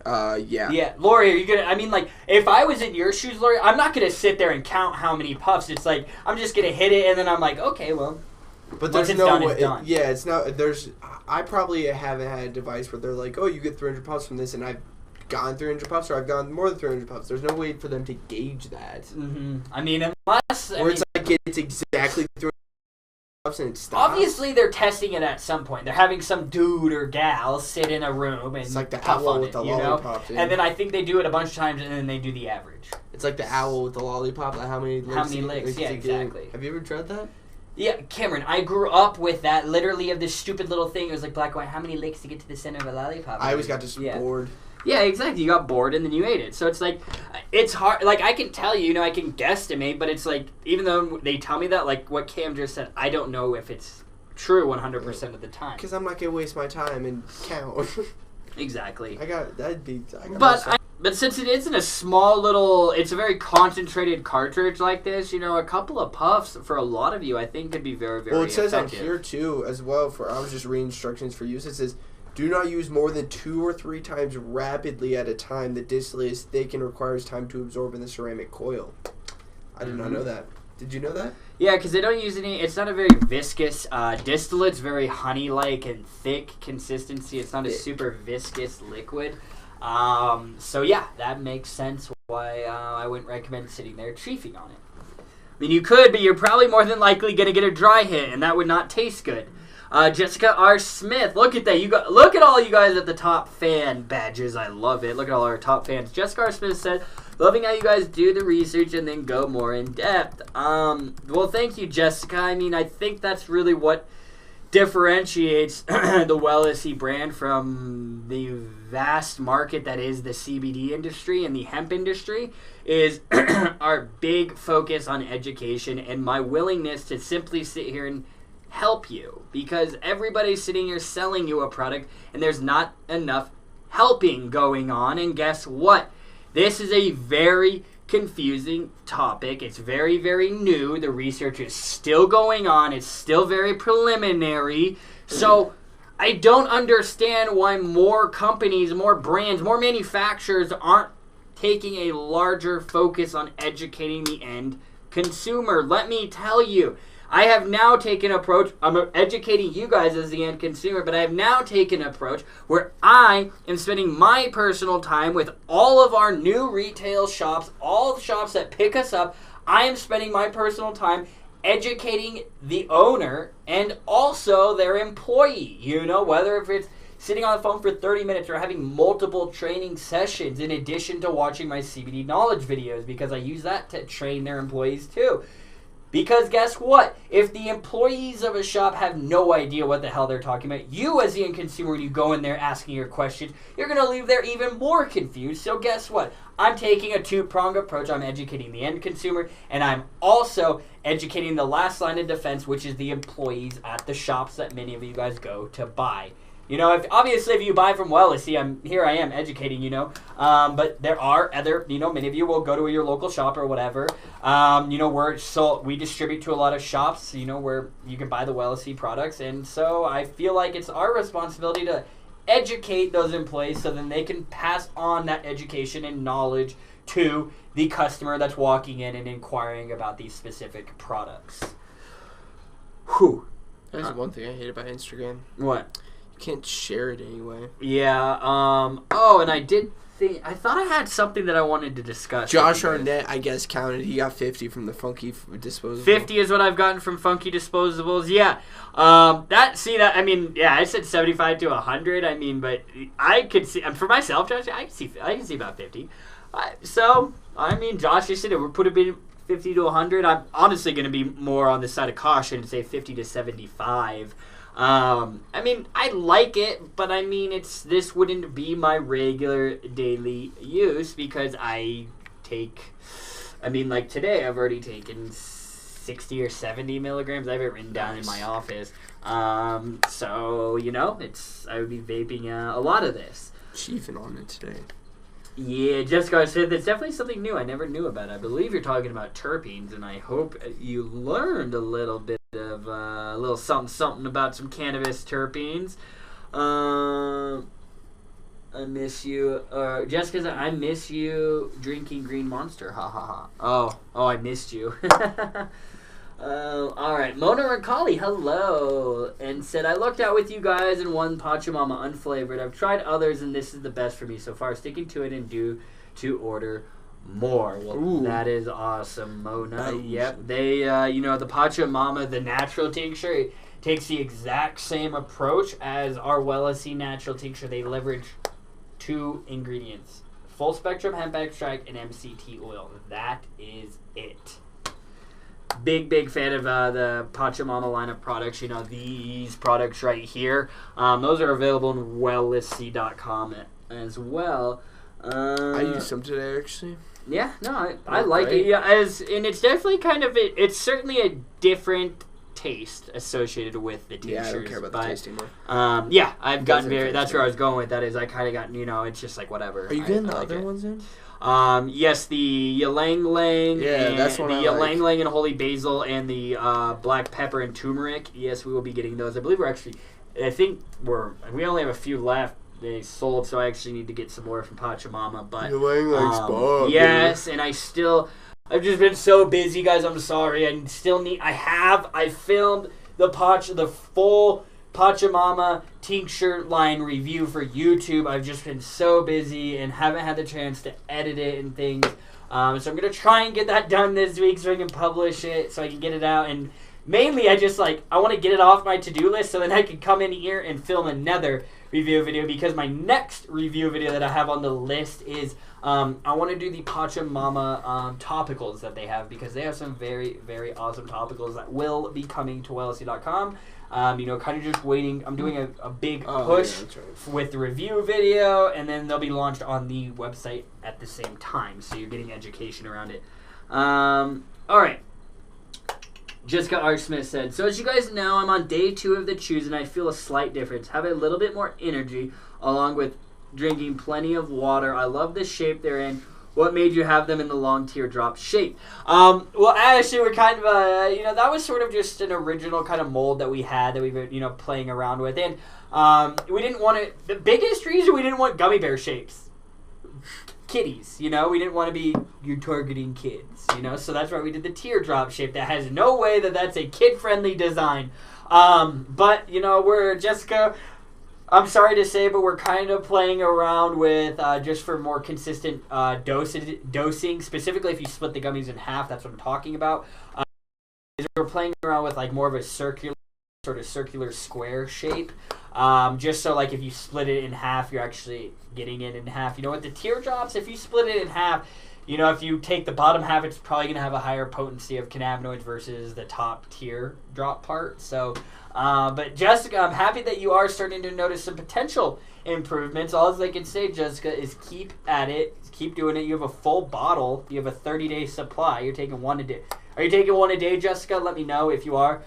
Yeah. Yeah, Lori, are you gonna? I mean, like, if I was in your shoes, Lori, I'm not gonna sit there and count how many puffs. It's like I'm just gonna hit it, and then I'm like, okay, well. But there's no way. Yeah, it's not. There's. I probably haven't had a device where they're like, oh, you get 300 puffs from this, and I've gone 300 puffs, or I've gone more than 300 puffs. There's no way for them to gauge that. Mm-hmm. I mean, unless it's like it's exactly 300 puffs and it stops. Obviously, they're testing it at some point. They're having some dude or gal sit in a room and it's like the puff owl on with it, the you lollipop. know? And then I think they do it a bunch of times, and then they do the average. It's like the owl with the lollipop. Like how many licks? Yeah, exactly. Have you ever tried that? Yeah, Cameron, I grew up with that. Literally, of this stupid little thing. It was like black and white. How many licks to get to the center of a lollipop? I always got just bored. Yeah, exactly. You got bored and then you ate it. So it's like, it's hard. Like, I can tell you, I can guesstimate, but it's like, even though they tell me that, like what Cam just said, I don't know if it's true 100% of the time. Because I'm not going to waste my time and count. Exactly. But since it isn't a small little, it's a very concentrated cartridge like this, a couple of puffs for a lot of you, I think could be very, very effective. Well, it says on here, too, as well, I was just reading instructions for use. It says, do not use more than 2 or 3 times rapidly at a time. The distillate is thick and requires time to absorb in the ceramic coil. I did not know that. Did you know that? Yeah, because they don't use any, it's not a very viscous distillate. It's very honey-like and thick consistency. It's not a super viscous liquid. So yeah, that makes sense why I wouldn't recommend sitting there chiefing on it. I mean, you could, but you're probably more than likely going to get a dry hit, and that would not taste good. Jessica R. Smith, look at that. Look at all you guys at the top fan badges. I love it. Look at all our top fans. Jessica R. Smith said, loving how you guys do the research and then go more in depth. Well, thank you, Jessica. I mean, I think that's really what differentiates the Wellnessy brand from the vast market that is the CBD industry and the hemp industry is our big focus on education and my willingness to simply sit here and help you, because everybody's sitting here selling you a product and there's not enough helping going on. And guess what? This is a very confusing topic. It's very, very new. The research is still going on. It's still very preliminary. So I don't understand why more companies, more brands, more manufacturers aren't taking a larger focus on educating the end consumer. Let me tell you, I have now taken an approach, I'm educating you guys as the end consumer, but I have now taken an approach where I am spending my personal time with all of our new retail shops, all the shops that pick us up. I am spending my personal time educating the owner and also their employee, whether if it's sitting on the phone for 30 minutes or having multiple training sessions in addition to watching my CBD knowledge videos, because I use that to train their employees too. Because guess what? If the employees of a shop have no idea what the hell they're talking about, you as the end consumer, when you go in there asking your questions, you're going to leave there even more confused. So guess what? I'm taking a two-pronged approach. I'm educating the end consumer, and I'm also educating the last line of defense, which is the employees at the shops that many of you guys go to buy. Obviously, if you buy from Wellnessy, I am educating, but there are other, many of you will go to your local shop or whatever. We distribute to a lot of shops, where you can buy the Wellnessy products. And so I feel like it's our responsibility to educate those employees so then they can pass on that education and knowledge to the customer that's walking in and inquiring about these specific products. Whew. That's one thing I hate about Instagram. What? Can't share it anyway. Yeah. And I did. I thought I had something that I wanted to discuss. Josh Arnett, I guess, counted. He got 50 from the Funky Disposable. 50 is what I've gotten from Funky Disposables. Yeah. I mean, yeah, I said 75 to 100. I mean, but I could see, for myself, Josh, I can see about 50. So, I mean, Josh, you said it. We're putting 50 to 100. I'm honestly going to be more on the side of caution and say 50 to 75. I mean, I like it, but I mean, this wouldn't be my regular daily use because like today I've already taken 60 or 70 milligrams. I have it written down in my office. So, I would be vaping a lot of this. Chiefing on it today. Yeah, Jessica said that's definitely something new I never knew about. I believe you're talking about terpenes, and I hope you learned a little bit of a little something about some cannabis terpenes. I miss you. Jessica said, I miss you drinking Green Monster. Ha ha ha. Oh, I missed you. All right, Mona Rakali, hello, and said, I looked out with you guys and one Pachamama unflavored. I've tried others, and this is the best for me so far. Sticking to it and due to order more. Well, Ooh. That is awesome, Mona. Nice. Yep, they, the Pachamama, the natural tincture, it takes the exact same approach as our Wellesi natural tincture. They leverage 2 ingredients, full spectrum hemp extract and MCT oil. That is it. Big fan of the Pachamama line of products. These products right here. Those are available on welllisty.com as well. I used some today, actually. Yeah, no, I like it. Yeah, and it's definitely kind of it's certainly a different taste associated with the tinctures. Yeah, I don't care about the taste anymore. Yeah, I've gotten that's where I was going with that. Is I kind of got it's just like whatever. Are you getting the other ones in? Yes, the ylang ylang. Yeah, that's what I like. The ylang ylang and holy basil and the black pepper and turmeric. Yes, we will be getting those. I believe we only have a few left. They sold, so I actually need to get some more from Pachamama. But Ylang ylang spot. yes, and I've just been so busy, guys. I'm sorry. I filmed the full Pachamama tincture line review for YouTube. I've just been so busy and haven't had the chance to edit it and things. So I'm going to try and get that done this week so I can publish it, so I can get it out. And mainly, I want to get it off my to-do list so then I can come in here and film another review video, because my next review video that I have on the list is I want to do the Pachamama topicals that they have, because they have some very, very awesome topicals that will be coming to wellsy.com. Kind of just waiting. I'm doing a big push with the review video, and then they'll be launched on the website at the same time, so you're getting education around it. All right. Jessica R. Smith said, so as you guys know, I'm on day 2 of the chews, and I feel a slight difference. Have a little bit more energy, along with drinking plenty of water. I love the shape they're in. What made you have them in the long teardrop shape? Well, actually, we're kind of, that was sort of just an original kind of mold that we had that we were, playing around with. And we didn't want to, the biggest reason we didn't want gummy bear shapes. Kiddies, we didn't want to be, you're targeting kids, so that's why we did the teardrop shape. That has no way that's a kid-friendly design. But, we're, Jessica, I'm sorry to say, but we're kind of playing around with, just for more consistent dosing, specifically if you split the gummies in half, that's what I'm talking about. We're playing around with more of a circular square shape, just so if you split it in half, you're actually getting it in half. With the teardrops, if you split it in half, if you take the bottom half, it's probably going to have a higher potency of cannabinoids versus the top teardrop part. So, but Jessica, I'm happy that you are starting to notice some potential improvements. All I can say, Jessica, is keep at it. Keep doing it. You have a full bottle. You have a 30-day supply. You're taking one a day. Are you taking one a day, Jessica? Let me know if you are.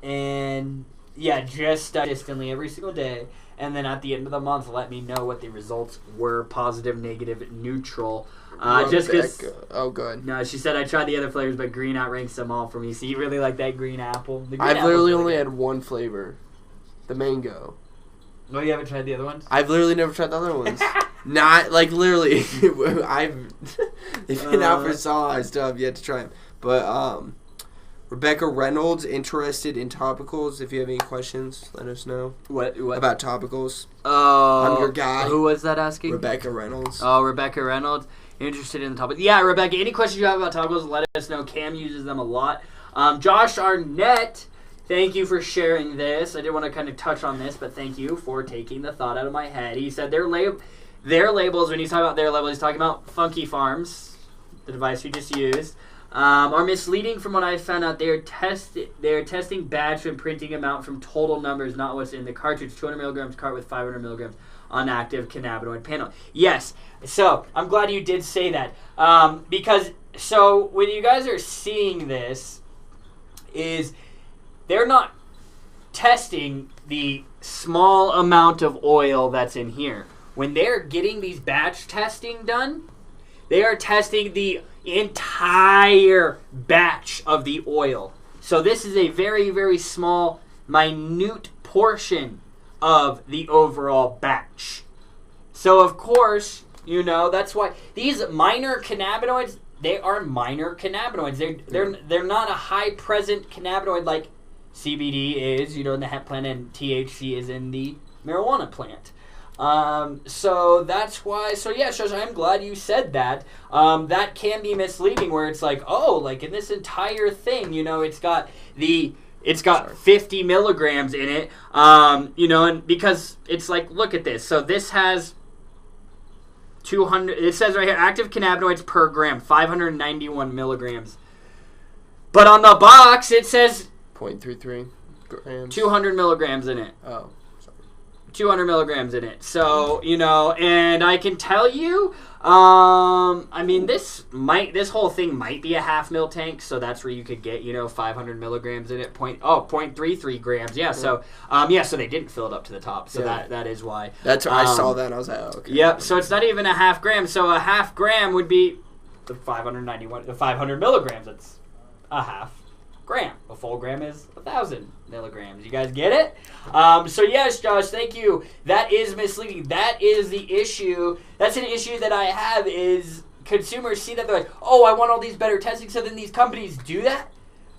And yeah, just consistently every single day. And then at the end of the month, let me know what the results were: positive, negative, neutral. Just because. Oh, good. No, she said I tried the other flavors, but green outranks them all for me. So you really like that green apple? The green I've literally only had one flavor, the mango. Oh, you haven't tried the other ones? I've literally never tried the other ones. Not literally. They've been out for so long. I still have yet to try them. But Rebecca Reynolds, interested in topicals. If you have any questions, let us know. What? About topicals. Oh, I'm your guy. Who was that asking? Rebecca Reynolds. Oh, Rebecca Reynolds. Interested in the topic. Yeah, Rebecca, any questions you have about topicals, let us know. Cam uses them a lot. Josh Arnett, thank you for sharing this. I did want to kind of touch on this, but thank you for taking the thought out of my head. He said their labels, when he's talking about their labels, he's talking about Funky Farms, the device we just used, are misleading from what I found out. They're testing batch and printing amount from total numbers, not what's in the cartridge. 200 milligrams cart with 500 milligrams on active cannabinoid panel. Yes, so I'm glad you did say that. Because, so when you guys are seeing this, is they're not testing the small amount of oil that's in here. When they're getting these batch testing done, they are testing the entire batch of the oil. So this is a very, very small, minute portion of the overall batch. So of course, you know, that's why these minor cannabinoids, they are minor cannabinoids. They're not a high present cannabinoid like CBD is, you know, in the hemp plant, and THC is in the marijuana plant. So that's why. So yeah, Shosh, I'm glad you said that. That can be misleading, where it's like, oh, like in this entire thing, you know, it's got 50 milligrams in it. You know, and because it's like, look at this. So this has 200. It says right here, active cannabinoids per gram, 591 milligrams. But on the box, it says 0.33 grams. 200 milligrams in it. Oh. 200 milligrams in it. So, you know, and I can tell you, I mean, this whole thing might be a half mil tank, so that's where you could get, you know, 500 milligrams in it. 0.33 grams. Yeah, so, so they didn't fill it up to the top, so that is why. That's why I saw that, and I was like, oh, okay. Yep, so it's not even a half gram, so a half gram would be the 500 milligrams. That's a half gram. A full gram is 1,000 milligrams. You guys get it? So yes, Josh, thank you. That is misleading. That is the issue. That's an issue that I have, is consumers see that, they're like, oh, I want all these better testing, so then these companies do that.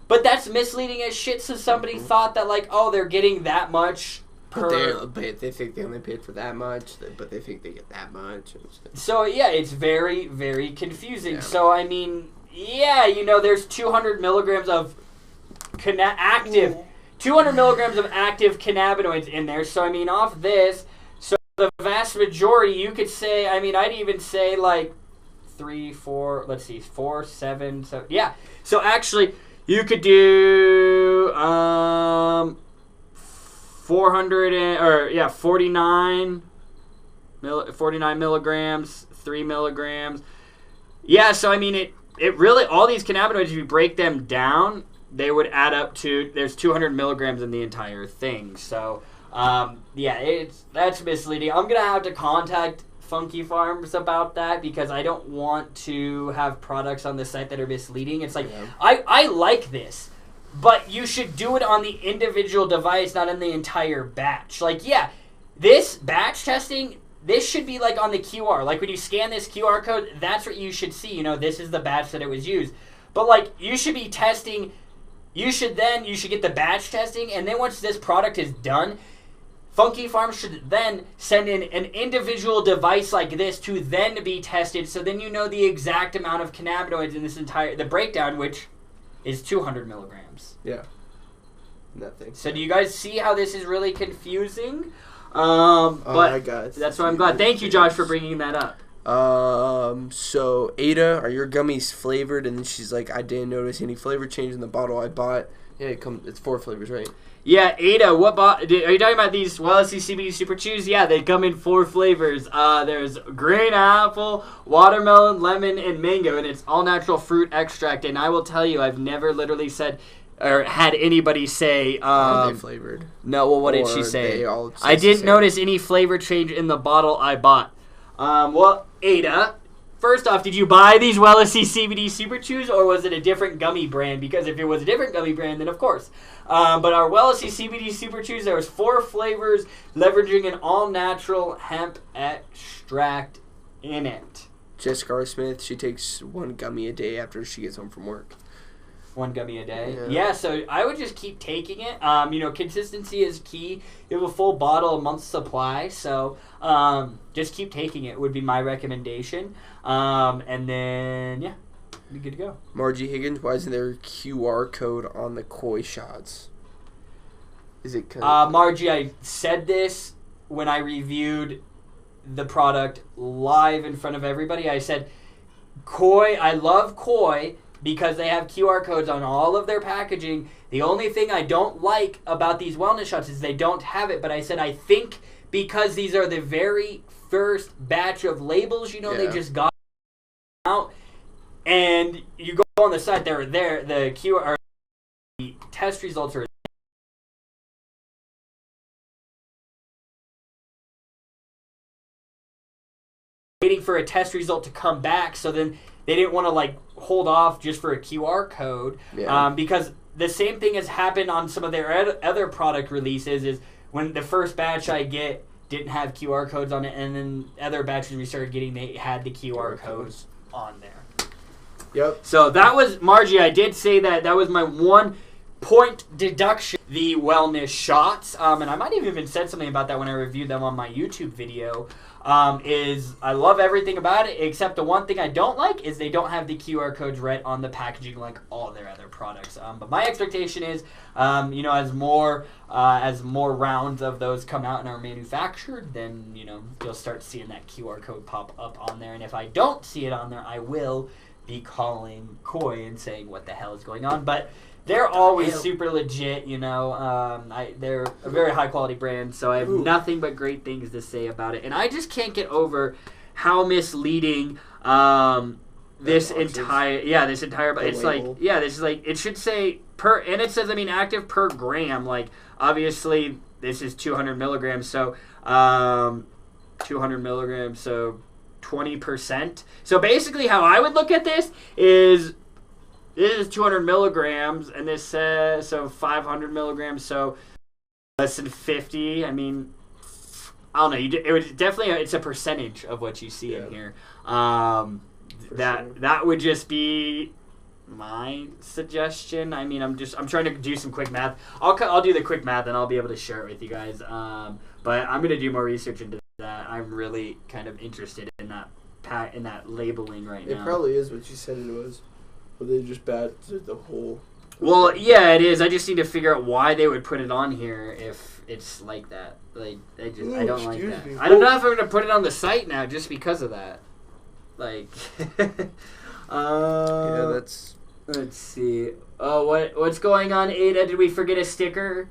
But that's misleading as shit. So somebody thought that, like, oh, they're getting that much per. But they think they only paid for that much, but they think they get that much. So yeah, it's very, very confusing. Yeah. So I mean, yeah, you know, there's 200 milligrams of active 200 milligrams of active cannabinoids in there. So I mean, off this, so the vast majority, you could say, I mean, I'd even say like 4, 7, so yeah. So actually, you could do 49 milligrams, 3 milligrams. Yeah, so I mean, it really, all these cannabinoids, if you break them down, they would add up to, there's 200 milligrams in the entire thing. So, that's misleading. I'm going to have to contact Funky Farms about that, because I don't want to have products on the site that are misleading. It's like, I like this, but you should do it on the individual device, not in the entire batch. Like, yeah, this batch testing, this should be like on the QR. Like when you scan this QR code, that's what you should see. You know, this is the batch that it was used. But like, you should be testing. You should get the batch testing, and then once this product is done, Funky Farms should then send in an individual device like this to then be tested, so then you know the exact amount of cannabinoids in this the breakdown, which is 200 milligrams. Yeah. Nothing. So do you guys see how this is really confusing? But I got it. That's why I'm glad. Thank you, Josh, for bringing that up. So Ada, are your gummies flavored? And then she's like, I didn't notice any flavor change in the bottle I bought. Yeah, it's 4 flavors, right? Yeah, Ada, are you talking about these WellSC CBD Super Chews? Yeah, they come in 4 flavors. There's green apple, watermelon, lemon, and mango, and it's all natural fruit extract. And I will tell you, I've never literally said or had anybody say are they flavored? No, well, what did she say? I didn't notice any flavor change in the bottle I bought. Well, Ada, first off, did you buy these WellSC CBD Super Chews, or was it a different gummy brand? Because if it was a different gummy brand, then of course. But our WellSC CBD Super Chews, there was 4 flavors, leveraging an all-natural hemp extract in it. Jessica R. Smith, she takes 1 gummy a day after she gets home from work. 1 gummy a day. Yeah. Yeah, so I would just keep taking it. Consistency is key. You have a full bottle, a month's supply, so just keep taking it would be my recommendation. And then, yeah, be good to go. Margie Higgins, why isn't there a QR code on the koi shots? Is it Margie, I said this when I reviewed the product live in front of everybody. I said, I love koi because they have QR codes on all of their packaging. The only thing I don't like about these wellness shots is they don't have it. But I said, I think because these are the very first batch of labels, they just got out. And you go on the site, they're there. The QR, the test results are waiting for a test result to come back, so then they didn't want to hold off just for a QR code, because the same thing has happened on some of their other product releases. Is when the first batch I get didn't have QR codes on it, and then other batches we started getting, they had the QR codes on there. Yep. So that was Margie. I did say that was my 1 point deduction. The wellness shots, and I might have even said something about that when I reviewed them on my YouTube video. Is I love everything about it, except the one thing I don't like is they don't have the QR codes right on the packaging like all their other products. But my expectation is, as more rounds of those come out and are manufactured, then you'll start seeing that QR code pop up on there. And if I don't see it on there, I will be calling koi and saying what the hell is going on. But they're always super legit, they're a very high-quality brand, so I have nothing but great things to say about it. And I just can't get over how misleading this entire... It's label. It should say per... And it says, active per gram. Obviously, this is 200 milligrams, so... 200 milligrams, so 20%. So basically, how I would look at this is... This is 200 milligrams, and this says, so 500 milligrams, so less than 50. I don't know. It was definitely, it's a percentage of what you see in here. That would just be my suggestion. I'm trying to do some quick math. I'll do the quick math, and I'll be able to share it with you guys. But I'm going to do more research into that. I'm really kind of interested in that labeling right now. It probably is what you said it was. Or they just bad the whole... Well, yeah, it is. I just need to figure out why they would put it on here if it's like that. I don't like that. Me. I don't know if I'm going to put it on the site now just because of that. Yeah, that's... Let's see. Oh, what's going on, Ada? Did we forget a sticker?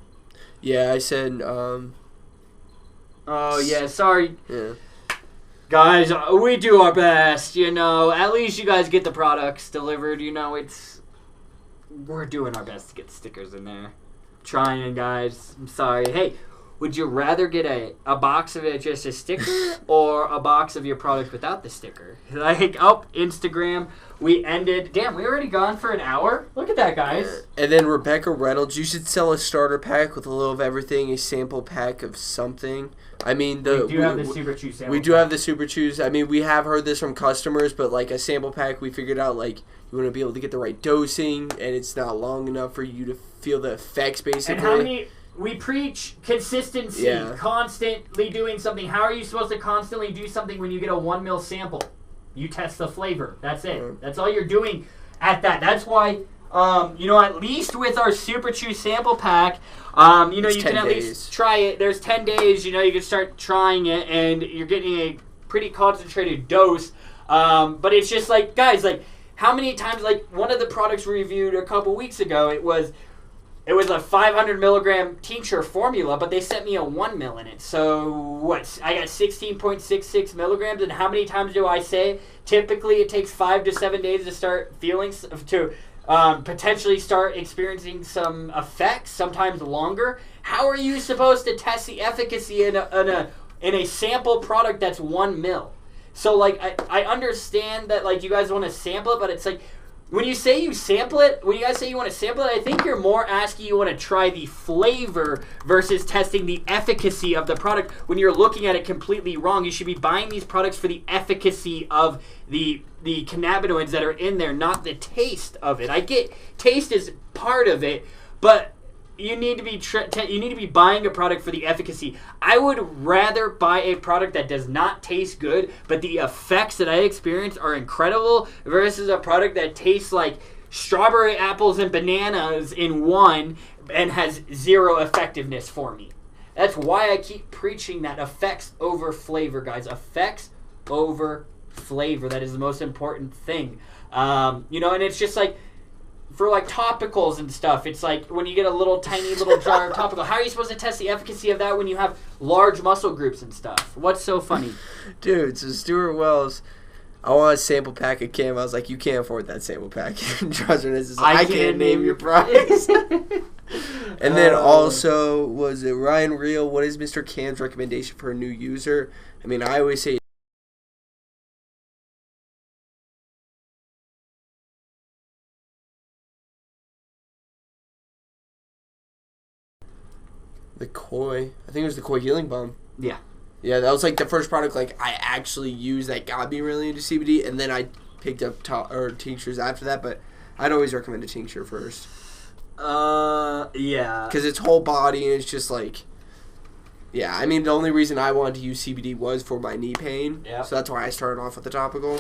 Yeah, I said, Oh, yeah, sorry. Yeah. Guys, we do our best, At least you guys get the products delivered, We're doing our best to get stickers in there. Trying, guys. I'm sorry. Hey, would you rather get a box of it, just a sticker, or a box of your product without the sticker? Instagram. We ended. Damn, we already gone for an hour? Look at that, guys. And then Rebecca Reynolds, you should sell a starter pack with a little of everything, a sample pack of something. We do have the Super Chew sample We do have the Super Chews. We have heard this from customers, but a sample pack, we figured out you want to be able to get the right dosing, and it's not long enough for you to feel the effects, basically. And how many... We preach consistency, constantly doing something. How are you supposed to constantly do something when you get a 1 ml sample? You test the flavor. That's it. That's all you're doing at that. That's why, at least with our Super Chew sample pack, you can at least try it. There's 10 days, you can start trying it, and you're getting a pretty concentrated dose. But it's just guys, how many times, one of the products we reviewed a couple weeks ago, it was a 500 milligram tincture formula, but they sent me a 1 ml in it. So I got 16.66 milligrams, and how many times do I say? Typically, it takes 5 to 7 days to start potentially start experiencing some effects. Sometimes longer. How are you supposed to test the efficacy in a sample product that's 1 ml? So I understand that you guys want to sample it, but it's when you say you sample it, when you guys say you want to sample it, I think you're more asking you want to try the flavor versus testing the efficacy of the product. When you're looking at it completely wrong, you should be buying these products for the efficacy of the cannabinoids that are in there, not the taste of it. I get taste is part of it, but you need to be buying a product for the efficacy. I would rather buy a product that does not taste good, but the effects that I experience are incredible, versus a product that tastes like strawberry, apples, and bananas in one and has zero effectiveness for me. That's why I keep preaching that effects over flavor, guys. Effects over flavor. That is the most important thing. And it's just like, for like topicals and stuff, it's like when you get a tiny little jar of topical, how are you supposed to test the efficacy of that when you have large muscle groups and stuff? What's so funny? Dude, so Stuart Wells, I want a sample pack of Cam. I was like, you can't afford that sample pack. I can't name your price. And then also, was it Ryan Real? What is Mr. Cam's recommendation for a new user? I mean, I always say the Koi. I think it was the Koi Healing Balm. Yeah. Yeah, that was like the first product like I actually used that got me really into CBD, and then I picked up tinctures after that, but I'd always recommend a tincture first. Yeah. Because it's whole body, and it's just like, yeah, I mean, the only reason I wanted to use CBD was for my knee pain. Yeah. So that's why I started off with the topical,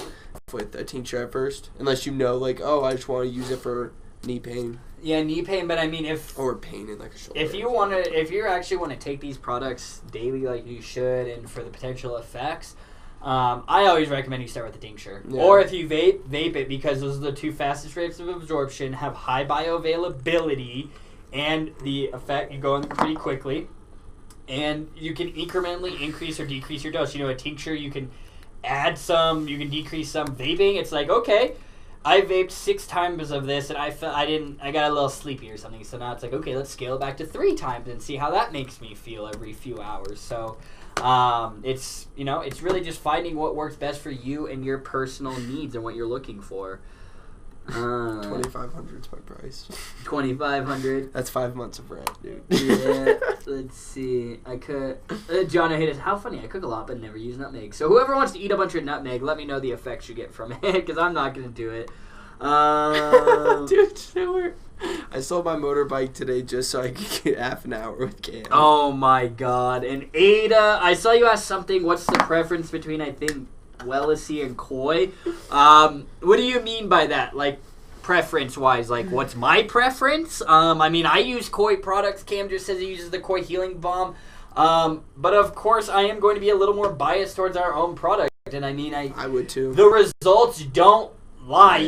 with a tincture at first. Unless like, oh, I just want to use it for knee pain. Yeah, knee pain, but I mean, or pain in like a shoulder. If you actually want to take these products daily, like you should, and for the potential effects, I always recommend you start with the tincture. Yeah. Or if you vape it, because those are the two fastest rates of absorption, have high bioavailability, and the effect you go in pretty quickly, and you can incrementally increase or decrease your dose. A tincture, you can add some, you can decrease some. Vaping, it's like, okay, I vaped 6 times of this, and I got a little sleepy or something. So now it's like, okay, let's scale it back to 3 times and see how that makes me feel every few hours. So, it's really just finding what works best for you and your personal needs and what you're looking for. $2,500 is my price. $2,500. That's 5 months of rent, dude. Yeah. Let's see. John hit us. How funny. I cook a lot, but never use nutmeg. So whoever wants to eat a bunch of nutmeg, let me know the effects you get from it, because I'm not gonna do it. Dude, I sold my motorbike today just so I could get half an hour with Cam. Oh my god. And Ada, I saw you ask something. What's the preference between, I think, Wellissy and Koi? What do you mean by that? Like, preference-wise, like, what's my preference? I mean, I use Koi products. Cam just says he uses the Koi Healing Balm. But of course, I am going to be a little more biased towards our own product. And I mean, I would too. The results don't lie.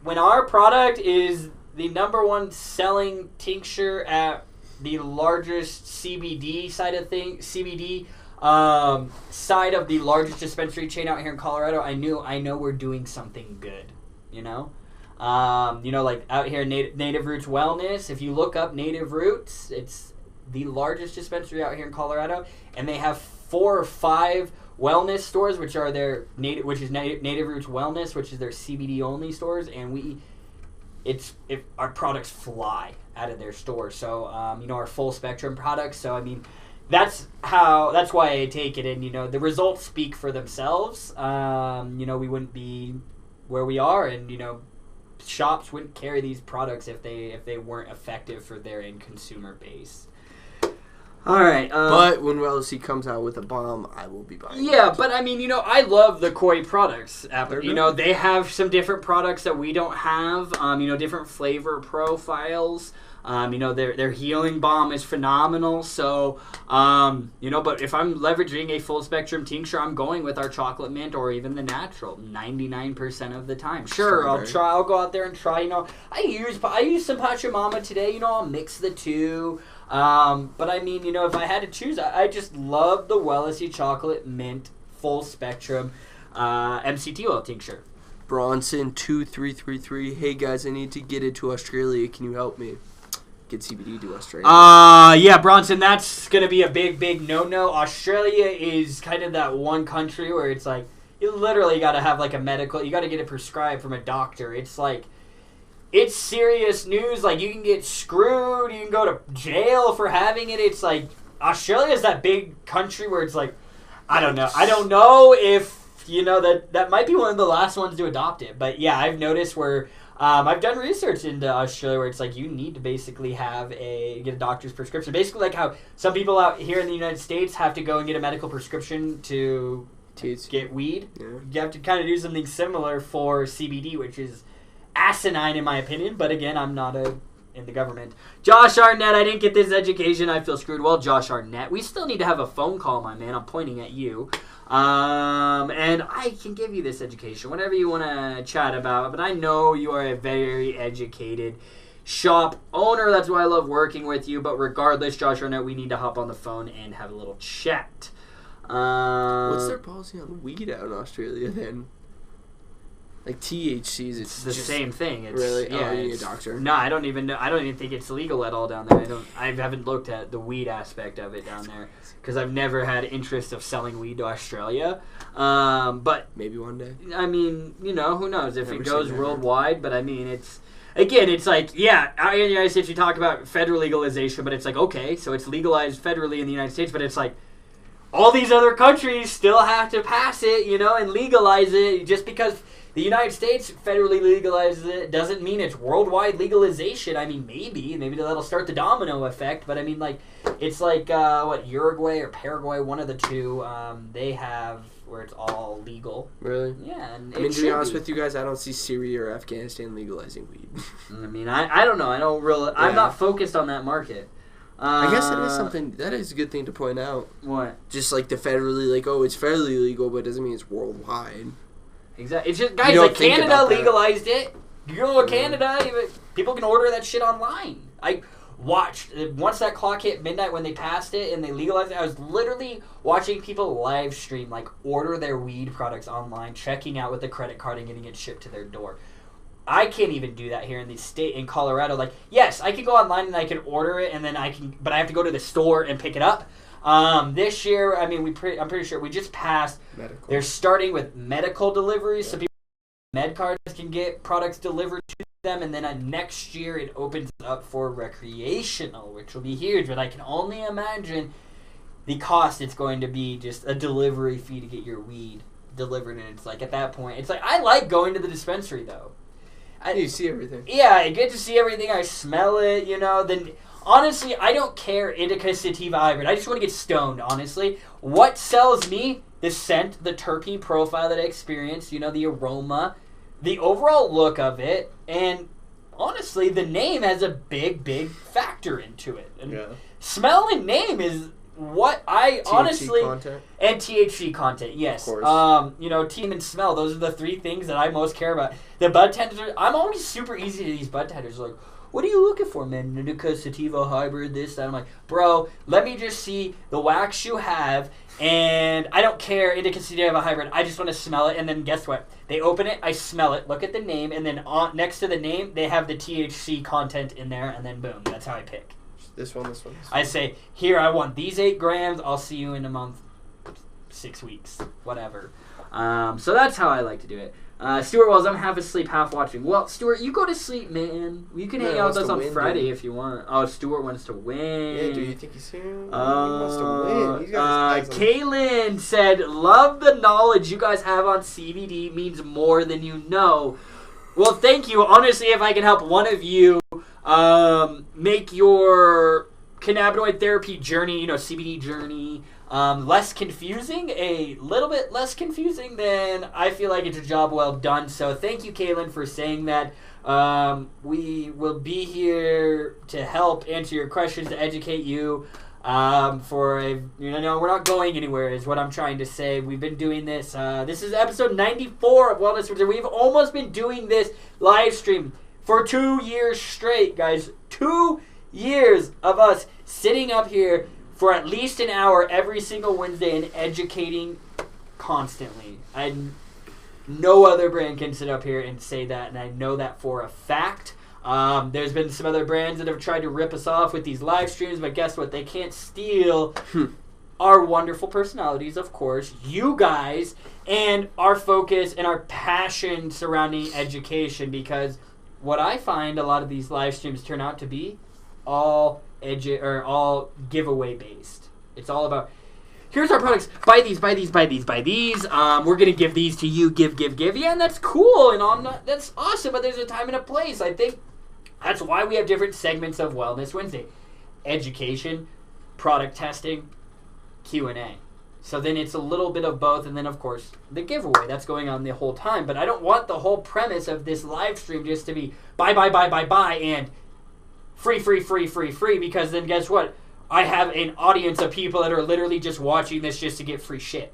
When our product is the #1 selling tincture at the largest CBD side of things, side of the largest dispensary chain out here in Colorado, I know we're doing something good. Like out here, Native Roots Wellness. If you look up Native Roots, it's the largest dispensary out here in Colorado, and they have 4 or 5 wellness stores, which are their Native Roots Wellness, which is their CBD only stores, and our products fly out of their stores. So our full spectrum products. So I mean, that's why I take it, and the results speak for themselves. We wouldn't be where we are, and shops wouldn't carry these products if they weren't effective for their end consumer base. All right. But when Wellissy comes out with a bomb, I will be buying it. Yeah, but I mean, I love the Koi products. They have some different products that we don't have. Different flavor profiles. Their healing balm is phenomenal. So, but if I'm leveraging a full spectrum tincture, I'm going with our chocolate mint or even the natural 99% of the time. Sure, I'll go out there and try. I use some Pachamama today. I'll mix the two. But I mean, if I had to choose, I just love the Wellissy chocolate mint full spectrum MCT oil tincture. Bronson 2333. Hey guys, I need to get it to Australia. Can you help me? Get CBD to Australia. Yeah, Bronson, that's gonna be a big no-no. Australia is kind of that one country where it's like, you literally got to have like a medical. You got to get it prescribed from a doctor. It's like, it's serious news. Like, you can get screwed. You can go to jail for having it. It's like, Australia is that big country where it's like, I don't know. I don't know if, that might be one of the last ones to adopt it. But yeah, I've noticed where I've done research into Australia where it's like you need to basically get a doctor's prescription. Basically like how some people out here in the United States have to go and get a medical prescription to get weed. Yeah. You have to kind of do something similar for CBD, which is asinine in my opinion. But again, I'm not in the government. Josh Arnett, I didn't get this education. I feel screwed. Well, Josh Arnett, we still need to have a phone call, my man. I'm pointing at you. And I can give you this education, whatever you want to chat about. But I know you are a very educated shop owner. That's why I love working with you. But regardless, Josh Arnett, we need to hop on the phone and have a little chat. What's their policy on weed out in Australia then? Like THCs, it's the same thing. It's, really? Yeah, you need a doctor? No, I don't even know. I don't even think it's legal at all down there. I haven't looked at the weed aspect of it down there because I've never had interest of selling weed to Australia. But maybe one day. I mean, who knows if it goes worldwide? But I mean, it's like, yeah, out in the United States you talk about federal legalization, but it's like, okay, so it's legalized federally in the United States, but it's like all these other countries still have to pass it, and legalize it. Just because the United States federally legalizes it doesn't mean it's worldwide legalization. I mean, maybe that'll start the domino effect. But I mean, like, it's like Uruguay or Paraguay, one of the two. They have where it's all legal. Really? Yeah. And I mean, to be honest with you guys, I don't see Syria or Afghanistan legalizing weed. I mean, I don't know. I don't really. Yeah. I'm not focused on that market. I guess that is a good thing to point out. What? Just like it's federally legal, but it doesn't mean it's worldwide. Exactly. It's just, guys, like Canada legalized it. You go to Canada, people can order that shit online. I watched, once that clock hit midnight when they passed it and they legalized it, I was literally watching people live stream, like, order their weed products online, checking out with a credit card and getting it shipped to their door. I can't even do that here in Colorado. Like, yes, I can go online and I can order it, and then but I have to go to the store and pick it up. This year, I mean, I'm pretty sure we just passed. Medical. They're starting with medical deliveries, so people with med cards can get products delivered to them, and then next year it opens up for recreational, which will be huge. But I can only imagine the cost it's going to be, just a delivery fee to get your weed delivered. And it's like, at that point, it's like, I like going to the dispensary though. You see everything. Yeah, I get to see everything. I smell it. Then. Honestly, I don't care indica sativa hybrid. I just want to get stoned, honestly. What sells me? The scent, the terpene profile that I experience, the aroma, the overall look of it, and honestly, the name has a big, big factor into it. And smell and name is what I THC honestly... content. And THC content, yes. Of course. Team and smell, those are the three things that I most care about. The bud tenders, I'm always super easy to these bud tenders, like, what are you looking for, man? Indica, sativa, hybrid, this, that. I'm like, bro, let me just see the wax you have, and I don't care, indica, sativa, hybrid. I just want to smell it, and then guess what? They open it, I smell it, look at the name, and then next to the name, they have the THC content in there, and then boom, that's how I pick. This one. I say, here, I want these 8 grams, I'll see you in a month, 6 weeks, whatever. So that's how I like to do it. Stuart Wells, I'm half asleep, half watching. Well, Stuart, you go to sleep, man. You can hang out with us on Friday if you want. Oh, Stuart wants to win. Yeah, do you think he's here? He wants to win. He's got his eyes on Kaylin said, love the knowledge you guys have on CBD means more than you know. Well, thank you. Honestly, if I can help one of you make your cannabinoid therapy journey, CBD journey, less confusing, a little bit less confusing, then I feel like it's a job well done. So thank you, Kaylin, for saying that. We will be here to help answer your questions, to educate you. We're not going anywhere is what I'm trying to say. We've been doing this. This is episode 94 of Wellness Wizard. We've almost been doing this live stream for 2 years straight, guys. 2 years of us sitting up here for at least an hour every single Wednesday and educating constantly. No other brand can sit up here and say that, and I know that for a fact. There's been some other brands that have tried to rip us off with these live streams, but guess what? They can't steal our wonderful personalities, of course, you guys, and our focus and our passion surrounding education, because what I find a lot of these live streams turn out to be all giveaway based. It's all about, here's our products, buy these, buy these, buy these, buy these. We're going to give these to you, give. Yeah, and that's cool, and that's awesome, but there's a time and a place. I think that's why we have different segments of Wellness Wednesday. Education, product testing, Q&A. So then it's a little bit of both, and then, of course, the giveaway. That's going on the whole time. But I don't want the whole premise of this live stream just to be buy, and free, because then guess what? I have an audience of people that are literally just watching this just to get free shit.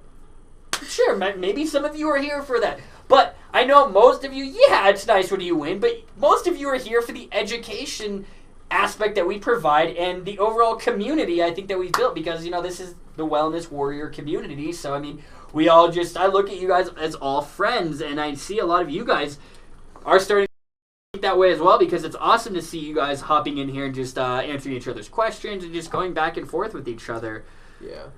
Sure, maybe some of you are here for that. But I know most of you, yeah, it's nice when you win, but most of you are here for the education aspect that we provide and the overall community I think that we've built, because, this is the Wellness Warrior community. So, I mean, I look at you guys as all friends, and I see a lot of you guys are starting to think that way as well, because it's awesome to see you guys hopping in here and just answering each other's questions and just going back and forth with each other. Yeah.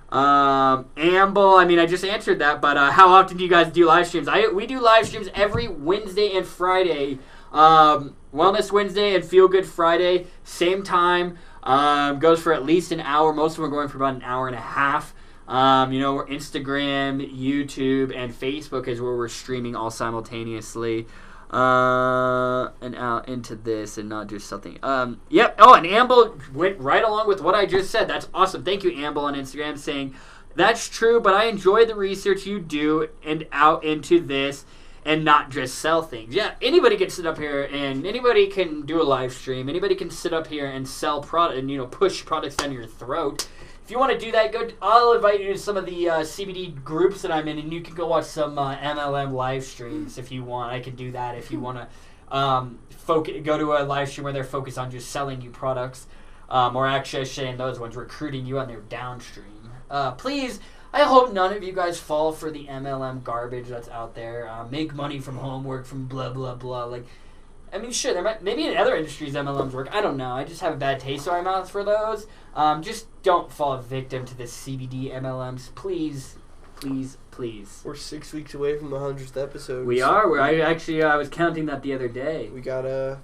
Amble, I mean, I just answered that, but how often do you guys do live streams? We do live streams every Wednesday and Friday. Wellness Wednesday and Feel Good Friday, same time. Goes for at least an hour. Most of them are going for about an hour and a half. We're Instagram, YouTube, and Facebook is where we're streaming all simultaneously. And out into this and not just something. Yep. Oh, and Amble went right along with what I just said. That's awesome. Thank you, Amble, on Instagram, saying, that's true, but I enjoy the research you do and out into this and not just sell things. Yeah, anybody can sit up here and anybody can do a live stream. Anybody can sit up here and sell product and, push products down your throat. If you want to do that, I'll invite you to some of the CBD groups that I'm in, and you can go watch some MLM live streams if you want. I can do that if you want to go to a live stream where they're focused on just selling you products, or actually saying those ones, recruiting you on their downstream. Please, I hope none of you guys fall for the MLM garbage that's out there. Make money from homework, from blah, blah, blah. Sure, maybe in other industries MLMs work. I don't know. I just have a bad taste in my mouth for those. Just don't fall victim to the CBD MLMs. Please. We're 6 weeks away from the 100th episode. We are. I was counting that the other day. We gotta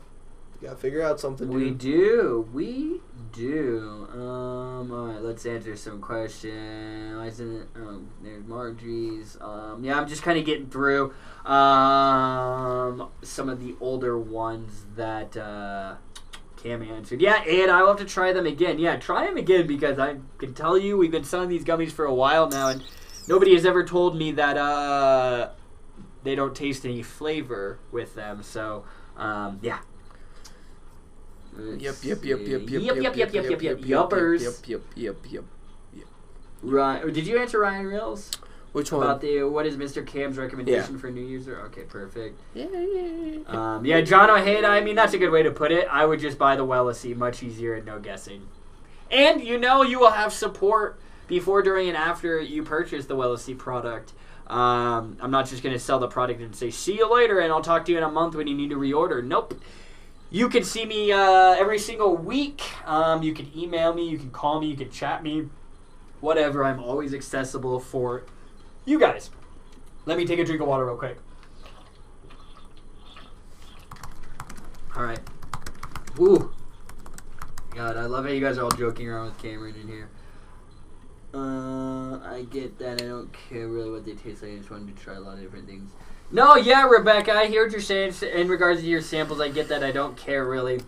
figure out something, dude. We do. Alright, let's answer some questions. Why isn't it? Oh, there's Margie's. Yeah, I'm just kind of getting through some of the older ones that Cam answered. Yeah, and I will have to try them again. Yeah, try them again, because I can tell you we've been selling these gummies for a while now, and nobody has ever told me that they don't taste any flavor with them. So, yeah. Yep. Right. Did you answer Ryan Reels? Which one? About what is Mr. Cam's recommendation for a new user? Okay, perfect. Yeah. John Ojeda, I mean, that's a good way to put it. I would just buy the Wellness, much easier and no guessing. And you will have support before, during, and after you purchase the Wellness product. I'm not just going to sell the product and say, see you later, and I'll talk to you in a month when you need to reorder. Nope. You can see me every single week. You can email me. You can call me. You can chat me. Whatever. I'm always accessible for you guys. Let me take a drink of water real quick. All right. Ooh. God, I love how you guys are all joking around with Cameron in here. I get that. I don't care really what they taste like. I just wanted to try a lot of different things. No, yeah, Rebecca, I hear what you're saying in regards to your samples. I get that. I don't care really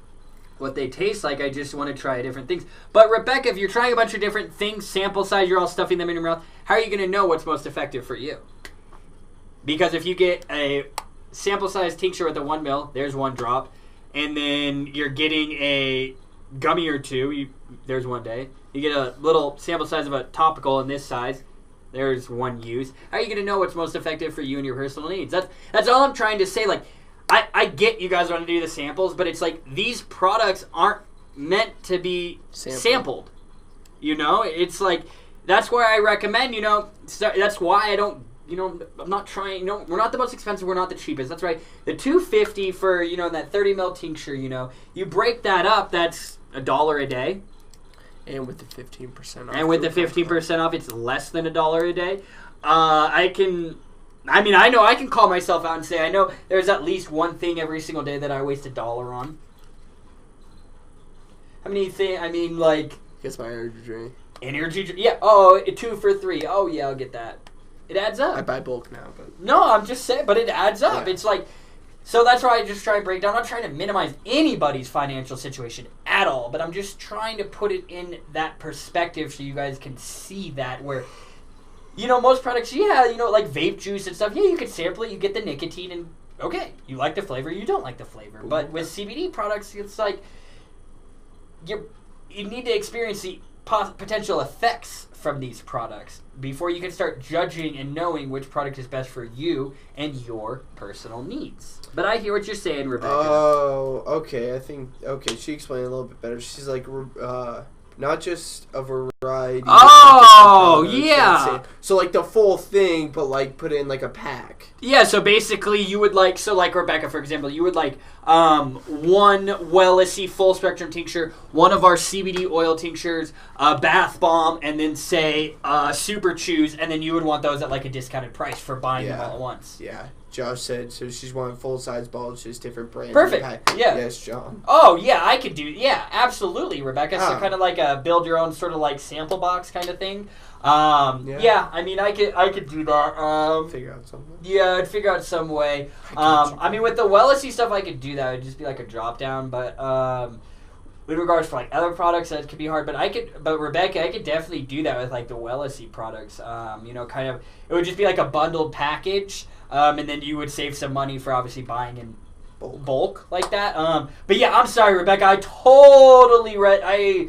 what they taste like. I just want to try different things. But, Rebecca, if you're trying a bunch of different things, sample size, you're all stuffing them in your mouth, how are you going to know what's most effective for you? Because if you get a sample size tincture with a 1 ml, there's 1 drop, and then you're getting a gummy or 2, there's 1 day. You get a little sample size of a topical in this size, there's 1 use. How are you going to know what's most effective for you and your personal needs? That's all I'm trying to say. Like, I get you guys want to do the samples, but it's like these products aren't meant to be sampled. It's like, that's where I recommend, that's why I don't, I'm not trying, we're not the most expensive, we're not the cheapest. That's right. The $2.50 for, that 30 ml tincture, you break that up, that's $1 a day. And with the 15% off. And with the 15% off, it's less than $1 a day. I know I can call myself out and say I know there's at least one thing every single day that I waste $1 on. How many things? I mean, like... Guess my energy drink. Energy drink? Yeah. Oh, 2 for $3. Oh, yeah, I'll get that. It adds up. I buy bulk now, but... No, I'm just saying, but it adds up. Yeah. It's like... So that's why I just try and break down. I'm not trying to minimize anybody's financial situation at all, but I'm just trying to put it in that perspective so you guys can see that where... most products, like vape juice and stuff, you can sample it, you get the nicotine, and okay, you like the flavor, you don't like the flavor. But with CBD products, it's like you need to experience the potential effects from these products before you can start judging and knowing which product is best for you and your personal needs. But I hear what you're saying, Rebecca. Oh, okay. She explained a little bit better. She's like, not just a variety. Oh, yeah. So like the full thing, but like put it in like a pack. Yeah, so basically you would like Rebecca, for example, you would like one Wellissy full spectrum tincture, one of our CBD oil tinctures, a bath bomb, and then say super chews, and then you would want those at like a discounted price for buying them all at once. Yeah. Josh said, so she's wanting full-size balls, just different brands. Perfect. Yeah. Yes, John. Oh, yeah, I could do... Yeah, absolutely, Rebecca. So Oh. kind of like a build-your-own sort of like sample box kind of thing. Yeah, I mean, I could do that. Figure out something. Yeah, I'd figure out some way. I mean, with the Wellissy stuff, I could do that. It'd just be like a drop-down, but... with regards for like other products, that could be hard. But Rebecca, I could definitely do that with like the Wellissy products. Kind of... It would just be like a bundled package. And then you would save some money for obviously buying in bulk like that. But yeah, I'm sorry, Rebecca. I totally I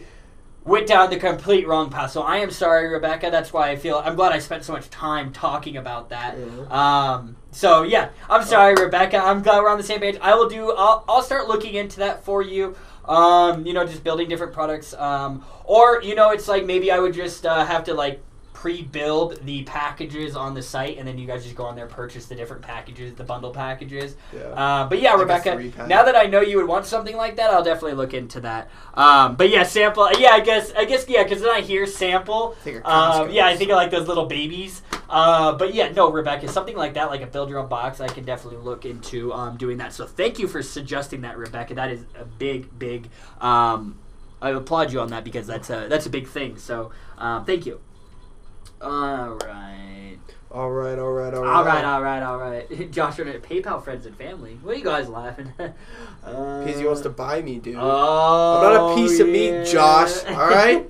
went down the complete wrong path. So I am sorry, Rebecca. That's why I'm glad I spent so much time talking about that. Mm-hmm. So yeah, I'm sorry, Rebecca. I'm glad we're on the same page. I'll start looking into that for you. Just building different products. Or it's like maybe I would just have to like pre-build the packages on the site, and then you guys just go on there, purchase the different packages, the bundle packages. Yeah. But yeah, like Rebecca, now that I know you would want something like that, I'll definitely look into that. But yeah, sample. Yeah, I guess yeah, because then I hear sample. I think of like those little babies. But yeah, no, Rebecca, something like that, like a build your own box, I can definitely look into doing that. So thank you for suggesting that, Rebecca. That is a big. I applaud you on that because that's a big thing. So thank you. All right. Josh, PayPal friends and family. What are you guys laughing at? Because he wants to buy me, dude. Oh, I'm not a piece of meat, Josh. All right?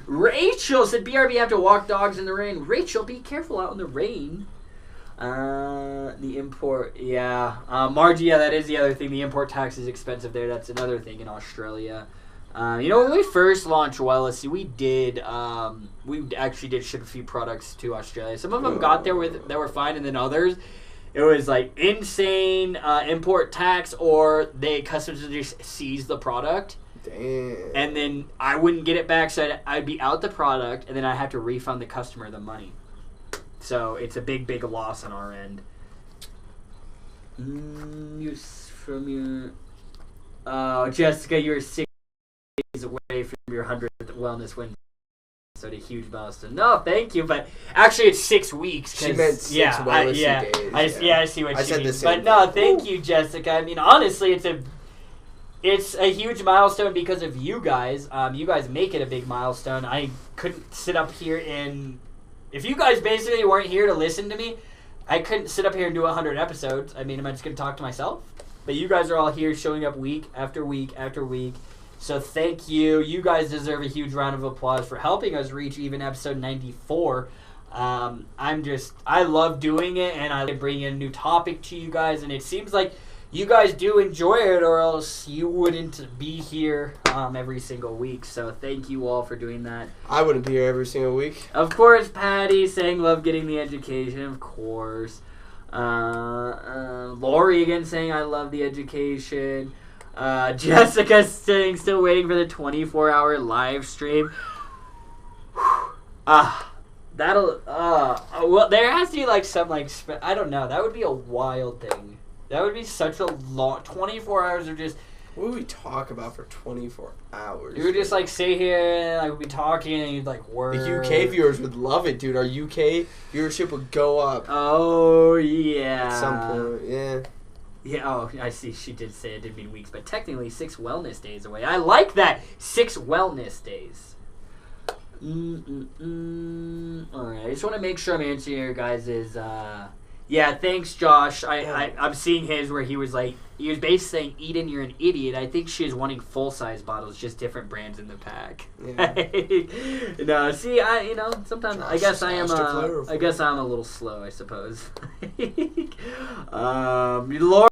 Rachel said, BRB have to walk dogs in the rain. Rachel, be careful out in the rain. The import, yeah. Margie, yeah, that is the other thing. The import tax is expensive there. That's another thing in Australia. When we first launched Wellissy, we actually did ship a few products to Australia. Some of them got there that were fine, and then others, it was like insane import tax, or customs would just seize the product. Damn. And then I wouldn't get it back, so I'd be out the product, and then I have to refund the customer the money. So it's a big loss on our end. Jessica, you're 6 days away from your 100th wellness win. So a huge milestone. No, thank you, but actually it's 6 weeks. She meant 6 Wellissy days. I see what she means. But no, thank you, Jessica. I mean, honestly, it's a huge milestone because of you guys. You guys make it a big milestone. I couldn't sit up here if you guys basically weren't here to listen to me, I couldn't sit up here and do 100 episodes. I mean, am I just going to talk to myself? But you guys are all here showing up week after week after week. So thank you. You guys deserve a huge round of applause for helping us reach even episode 94. I love doing it, and I bring in a new topic to you guys, and it seems like you guys do enjoy it, or else you wouldn't be here every single week. So thank you all for doing that. I wouldn't be here every single week. Of course, Patty saying love getting the education. Of course. Lori again saying I love the education. Jessica saying still waiting for the 24-hour live stream. Well, there has to be like some I don't know. That would be a wild thing. That would be such a long 24 hours of just What would we talk about for 24 hours? You would just like sit here, like we'd be talking, and you'd like work. The UK viewers would love it, dude. Our UK viewership would go up. Oh yeah. At some point, yeah. Yeah. Oh, I see. She did say it did mean weeks, but technically 6 wellness days away. I like that. 6 wellness days. Alright, I just want to make sure I'm answering your guys' yeah, thanks Josh. I'm seeing his where he was basically saying, Eden, you're an idiot. I think she is wanting full-size bottles, just different brands in the pack. Yeah. No, see, sometimes Josh, I guess I'm a little slow, I suppose. Lord,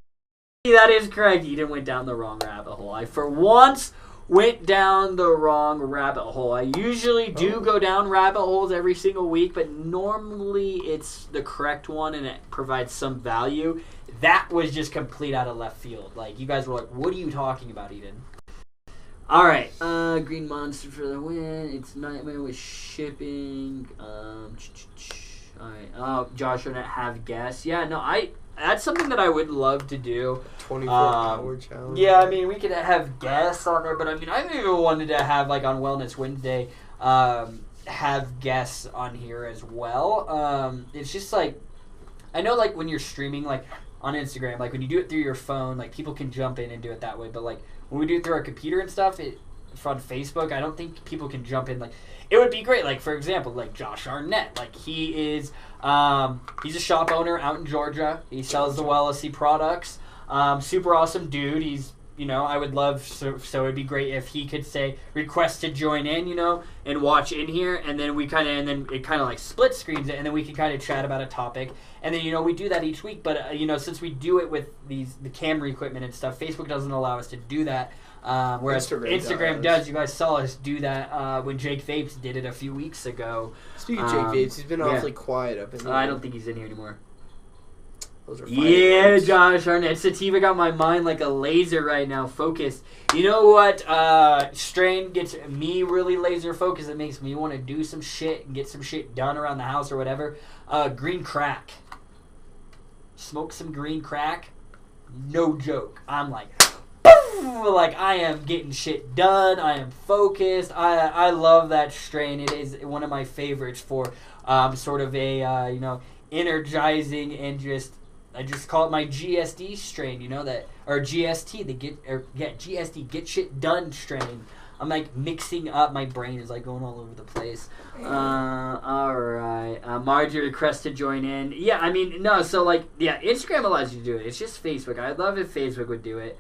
that is correct. Eden went down the wrong rabbit hole. I, for once, went down the wrong rabbit hole. I usually do go down rabbit holes every single week, but normally it's the correct one and it provides some value. That was just complete out of left field. Like, you guys were like, what are you talking about, Eden? Alright, Green Monster for the win. It's Nightmare with shipping. Alright, Josh didn't have guests. Yeah, no, that's something that I would love to do. 24-hour challenge. Yeah, I mean, we could have guests on there, but I mean, I even wanted to have, like, on Wellness Wednesday, have guests on here as well. It's just, like, I know, like, when you're streaming, like, on Instagram, like, when you do it through your phone, like, people can jump in and do it that way, but, like, when we do it through our computer and stuff, on Facebook, I don't think people can jump in, like, it would be great, like, for example, like, Josh Arnett, like, he is, he's a shop owner out in Georgia, he sells the Wellnessy products, super awesome dude, he's, I would love, so it'd be great if he could say, request to join in, and watch in here, and then it kind of, like, split screens it, and then we can kind of chat about a topic, and then, we do that each week, but, since we do it with the camera equipment and stuff, Facebook doesn't allow us to do that, whereas Instagram does. You guys saw us do that when Jake Vapes did it a few weeks ago. Speaking of Jake Vapes, he's been awfully quiet up in there. I don't think he's in here anymore. Those are yeah, Josh Arnett. Sativa got my mind like a laser right now, focused. You know what strain gets me really laser focused? It makes me want to do some shit and get some shit done around the house or whatever. Green crack. Smoke some green crack. No joke. I'm like, like I am getting shit done. I am focused. I love that strain. It is one of my favorites for sort of a energizing and I just call it my GSD strain. Or GST. GSD, get shit done strain. I'm like mixing up. My brain is like going all over the place. All right. Marjorie requests to join in. Yeah, I mean no. So Instagram allows you to do it. It's just Facebook. I'd love if Facebook would do it.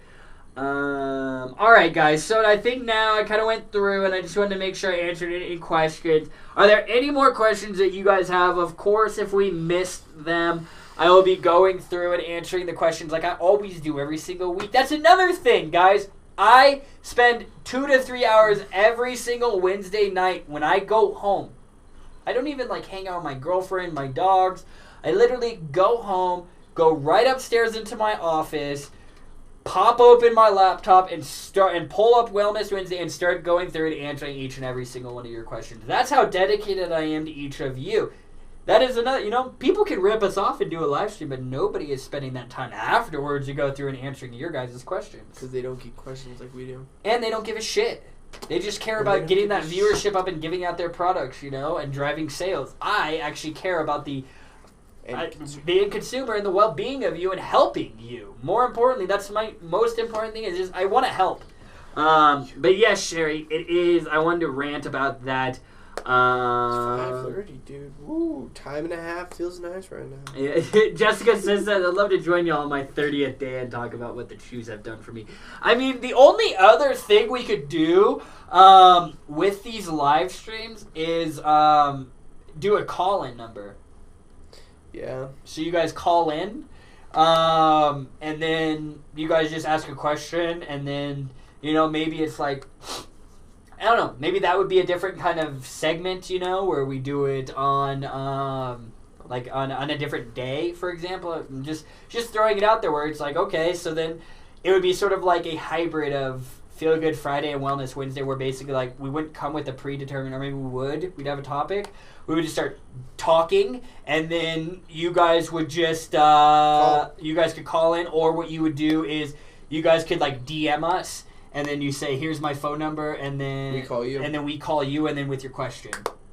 Alright guys, so I think now I kind of went through and I just wanted to make sure I answered any questions. Are there any more questions that you guys have? Of course, if we missed them, I will be going through and answering the questions like I always do every single week. That's another thing, guys. I spend 2 to 3 hours every single Wednesday night when I go home. I don't even hang out with my girlfriend, my dogs. I literally go home, go right upstairs into my office, pop open my laptop and pull up Wellness Wednesday and start going through and answering each and every single one of your questions. That's how dedicated I am to each of you. That is another, people can rip us off and do a live stream, but nobody is spending that time afterwards to go through and answering your guys' questions. Because they don't get questions like we do. And they don't give a shit. They just care about getting that viewership up and giving out their products, and driving sales. I actually care about the end consumer and the well-being of you and helping you. More importantly, that's my most important thing is just I want to help. But yes, Sherry, it is. I wanted to rant about that. It's 5:30, dude. Woo, time and a half feels nice right now. Yeah, Jessica says that I'd love to join y'all on my 30th day and talk about what the chews have done for me. I mean, the only other thing we could do with these live streams is do a call-in number. Yeah. So you guys call in, and then you guys just ask a question, and then, maybe it's like, I don't know, maybe that would be a different kind of segment, where we do it on, on a different day, for example. I'm just throwing it out there where it's like, okay, so then it would be sort of like a hybrid of Feel Good Friday and Wellness Wednesday, where basically we wouldn't come with a predetermined, or maybe we'd have a topic. We would just start talking, and then you guys would just you guys could call in, or what you would do is you guys could like DM us, and then you say, "Here's my phone number," and then we call you, and then we call you, and then with your question,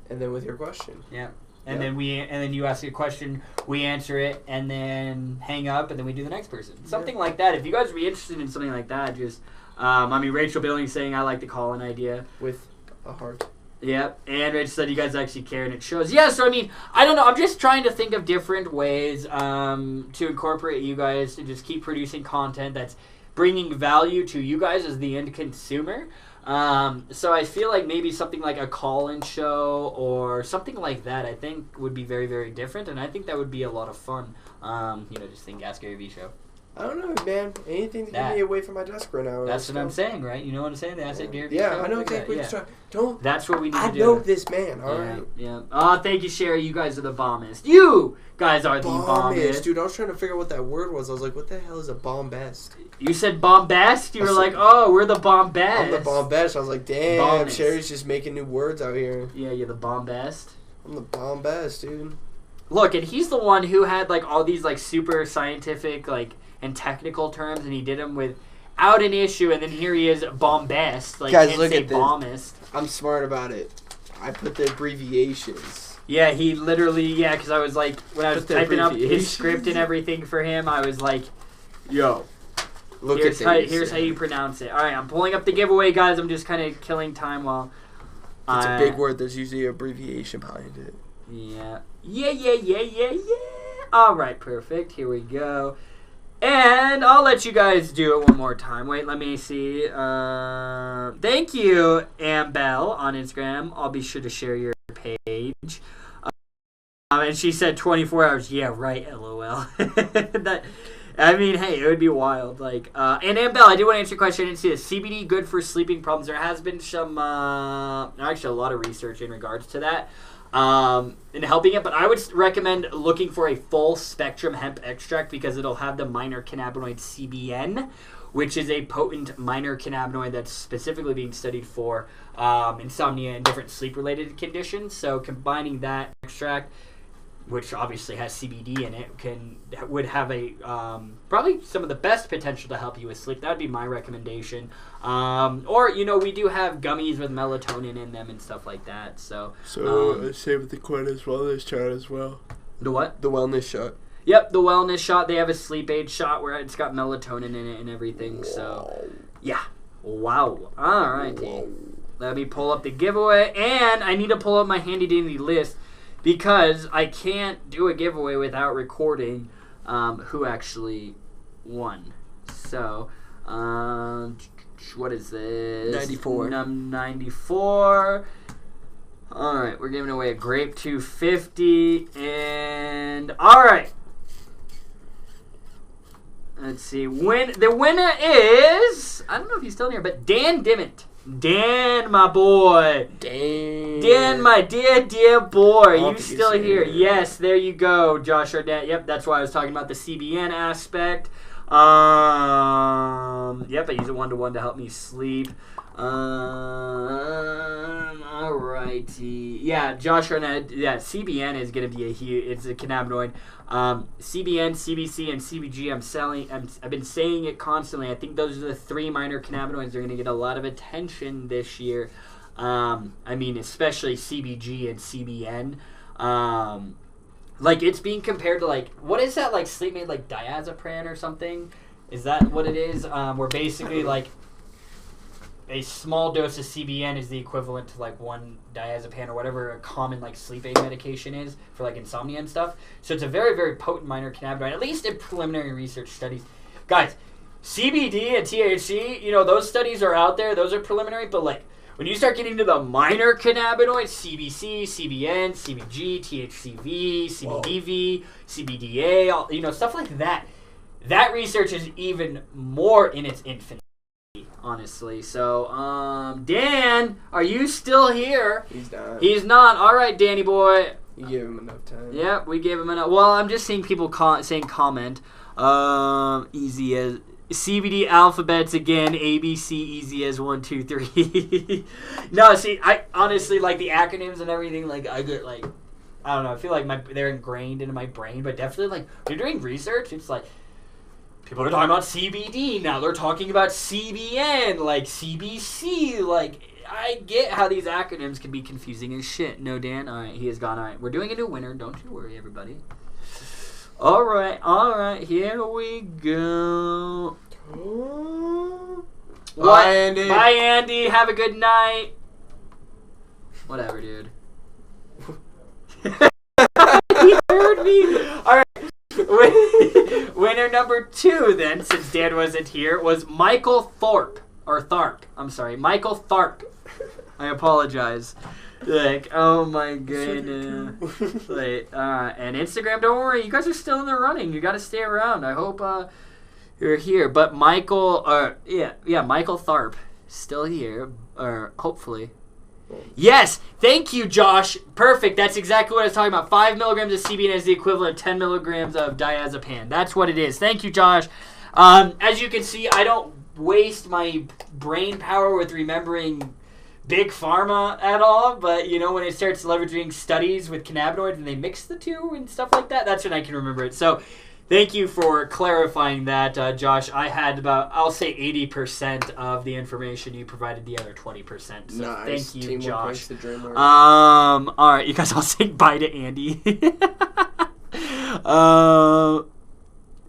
and then with your question, yeah. And then you ask a question, we answer it, and then hang up, and then we do the next person. Something like that. If you guys would be interested in something like that, just Rachel Billings saying I like the call-in idea with a heart. Yep, and Rachel said you guys actually care, and it shows. Yeah, so I mean, I don't know. I'm just trying to think of different ways to incorporate you guys to just keep producing content that's bringing value to you guys as the end consumer. So I feel like maybe something like a call-in show or something like that, I think would be very, very different, and I think that would be a lot of fun. Just think Ask Gary Vee show. I don't know, man. Anything to get me away from my desk right now. That's what I'm saying, right? You know what I'm saying? That's it, Gary Vee show. Yeah, I know exactly what you're trying. Don't. That's what we need to do. I know this man, all right? Yeah. Oh, thank you, Sherry. You guys are the bombest. You guys are the bombest. Dude, I was trying to figure out what that word was. I was like, what the hell is a bombast? You said bombast? You were like, oh, we're the bombast. I'm the bombast. I was like, damn, bombast. Sherry's just making new words out here. Yeah, you're the bombast. I'm the bombast, dude. Look, and he's the one who had, like, all these, like, super scientific, like, and technical terms, and he did them without an issue, and then here he is, bombast. Like, guys, look at this. Bombast. I'm smart about it. I put the abbreviations. Yeah, he literally, because I was like, when I was typing up his script and everything for him, I was like, yo, here's how you pronounce it. All right, I'm pulling up the giveaway, guys. I'm just kind of killing time while... It's a big word. There's usually an abbreviation behind it. Yeah. All right, perfect. Here we go. And I'll let you guys do it one more time. Wait, let me see. Thank you, Ambell, on Instagram. I'll be sure to share your page. And she said 24 hours. Yeah, right, LOL. I mean, hey, it would be wild. And Ambell, I do want to answer your question. I didn't see this. CBD good for sleeping problems. There has been some, actually a lot of research in regards to that. In helping it, but I would recommend looking for a full spectrum hemp extract because it'll have the minor cannabinoid CBN, which is a potent minor cannabinoid that's specifically being studied for insomnia and different sleep-related conditions. So combining that extract, which obviously has CBD in it, would have a probably some of the best potential to help you with sleep. That would be my recommendation. Or we do have gummies with melatonin in them and stuff like that. So same with the Quintus wellness shot as well. The what? The wellness shot. Yep, the wellness shot. They have a sleep aid shot where it's got melatonin in it and everything. Whoa. So yeah, wow. All right, let me pull up the giveaway, and I need to pull up my handy dandy list. Because I can't do a giveaway without recording who actually won. So, what is this? 94. 94. All right, we're giving away a Grape 250. And, all right. Let's see. The winner is, I don't know if he's still in here, but Dan Dimmitt. Dan, my boy. Dan, my dear boy. You still here? Yes, there you go, Josh Arnett. Yep, that's why I was talking about the CBN aspect. Yep, I use it 1-to-1 to help me sleep. Alrighty. Yeah, Josh Arnett. Yeah, CBN is going to be it's a cannabinoid. CBN, CBC, and CBG. I've been saying it constantly. I think those are the three minor cannabinoids that are going to get a lot of attention this year. Especially CBG and CBN. It's being compared to what is that sleep made diazepam or something? Is that what it is? Where basically a small dose of CBN is the equivalent to one diazepam or whatever a common sleep aid medication is for insomnia and stuff. So it's a very, very potent minor cannabinoid, at least in preliminary research studies. Guys, CBD and THC, those studies are out there. Those are preliminary, but when you start getting to the minor cannabinoids, CBC, CBN, CBG, THCV, CBDV, CBDA, stuff like that, that research is even more in its infancy. Honestly. So, Dan, are you still here? He's not. He's not. All right, Danny boy. You gave him enough time. Yep, we gave him enough. Well, I'm just seeing people saying comment. Easy as CBD alphabets again. ABC easy as 1, 2, 3. No, see, I honestly the acronyms and everything. I get I don't know. I feel they're ingrained into my brain, but definitely when you're doing research, it's People are talking about CBD now. They're talking about CBN, like CBC. Like, I get how these acronyms can be confusing as shit. No, Dan? All right, he has gone. All right, we're doing a new winner. Don't you worry, everybody. All right. Here we go. Bye, Andy. Bye, Andy. Have a good night. Whatever, dude. He heard me. All right. Winner number 2, then, since Dan wasn't here, was Michael Thorpe. Or Tharp. I'm sorry. Michael Tharp. I apologize. Like, oh my goodness. Like, and Instagram, don't worry. You guys are still in the running. You got to stay around. I hope you're here. But Michael, Michael Tharp, still here. Or hopefully. Yes, thank you, Josh. Perfect. That's exactly what I was talking about. 5 milligrams of CBN is the equivalent of 10 milligrams of diazepam. That's what it is. Thank you, Josh. As you can see, I don't waste my brain power with remembering big pharma at all. But, you know, when it starts leveraging studies with cannabinoids and they mix the two and stuff like that, that's when I can remember it. So thank you for clarifying that, Josh. I had about, I'll say 80% of the information. You provided the other 20%. So nice. Thank you, Teamwork Josh. makes the dream work. All right, you guys all say bye to Andy.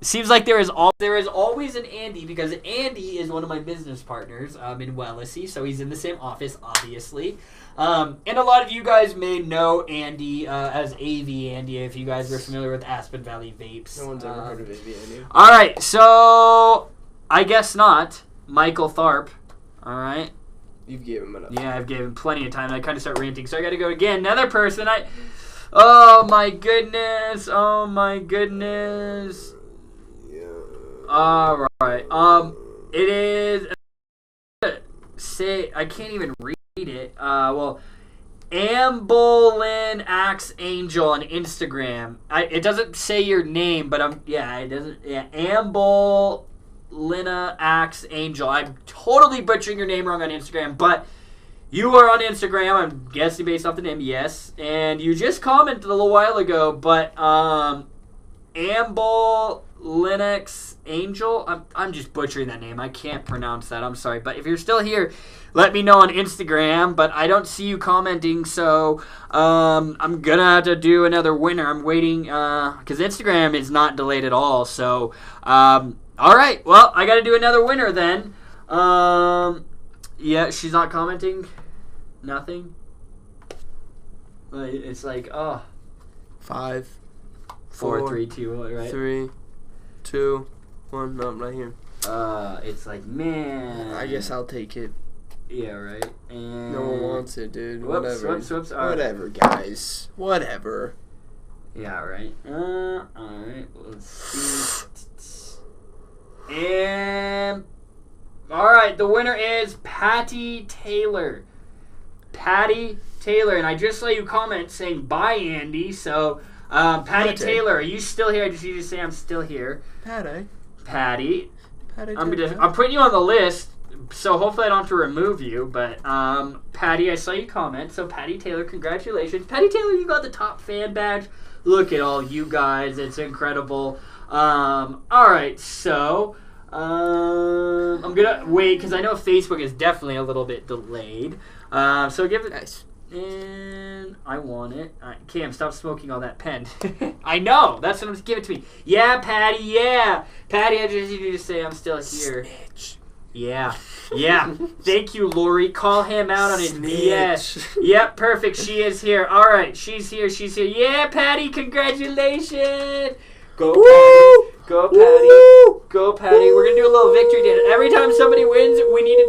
Seems like there is always an Andy, because Andy is one of my business partners in Wellesley, so he's in the same office, obviously. And a lot of you guys may know Andy as AV Andy, if you guys are familiar with Aspen Valley Vapes. No one's ever heard of AV Andy. All right, so I guess not. Michael Tharp. All right. You've given him enough. Yeah, I've given him plenty of time. I kind of start ranting, so I got to go again. Another person. Oh my goodness. All right. It is. Say I can't even read it. Well, Ambolin Axe Angel on Instagram. It doesn't say your name, but it doesn't. Yeah, Ambolina Axe Angel. I'm totally butchering your name wrong on Instagram, but you are on Instagram. I'm guessing based off the name, yes. And you just commented a little while ago, but Ambol Linux Angel. I'm just butchering that name. I can't pronounce that. I'm sorry. But if you're still here, let me know on Instagram. But I don't see you commenting, so I'm going to have to do another winner. I'm waiting because Instagram is not delayed at all. So, all right. Well, I got to do another winner then. Yeah, she's not commenting. Nothing. It's like, 5, 4, 3, 2, 1, right? 3, 2, 1. No, I'm right here. It's like, man. I guess I'll take it. Yeah, right. And no one wants it, dude. Whoops. Whatever, guys. Whatever. Yeah, right. All right. Let's see. And all right, the winner is Patty Taylor. Patty Taylor, and I just saw you comment saying bye, Andy. So, Patty Taylor, are you still here? I just need you to say I'm still here. Patty. I'm putting you on the list, so hopefully I don't have to remove you. But Patty, I saw you comment. So Patty Taylor, congratulations, Patty Taylor. You got the top fan badge. Look at all you guys. It's incredible. All right, so I'm gonna wait because I know Facebook is definitely a little bit delayed. So give it. Nice. And I want it. Cam, stop smoking all that pen. I know. That's what I'm. Give it to me. Yeah, Patty. Yeah, Patty. I just need you to say I'm still here. Snitch. Yeah. Thank you, Lori. Call him out on his BS. Yep, perfect. She is here. All right, she's here. Yeah, Patty. Congratulations. Go, Patty. Go, Patty. Woo! Go, Patty. We're gonna do a little victory dance. Every time somebody wins, we need to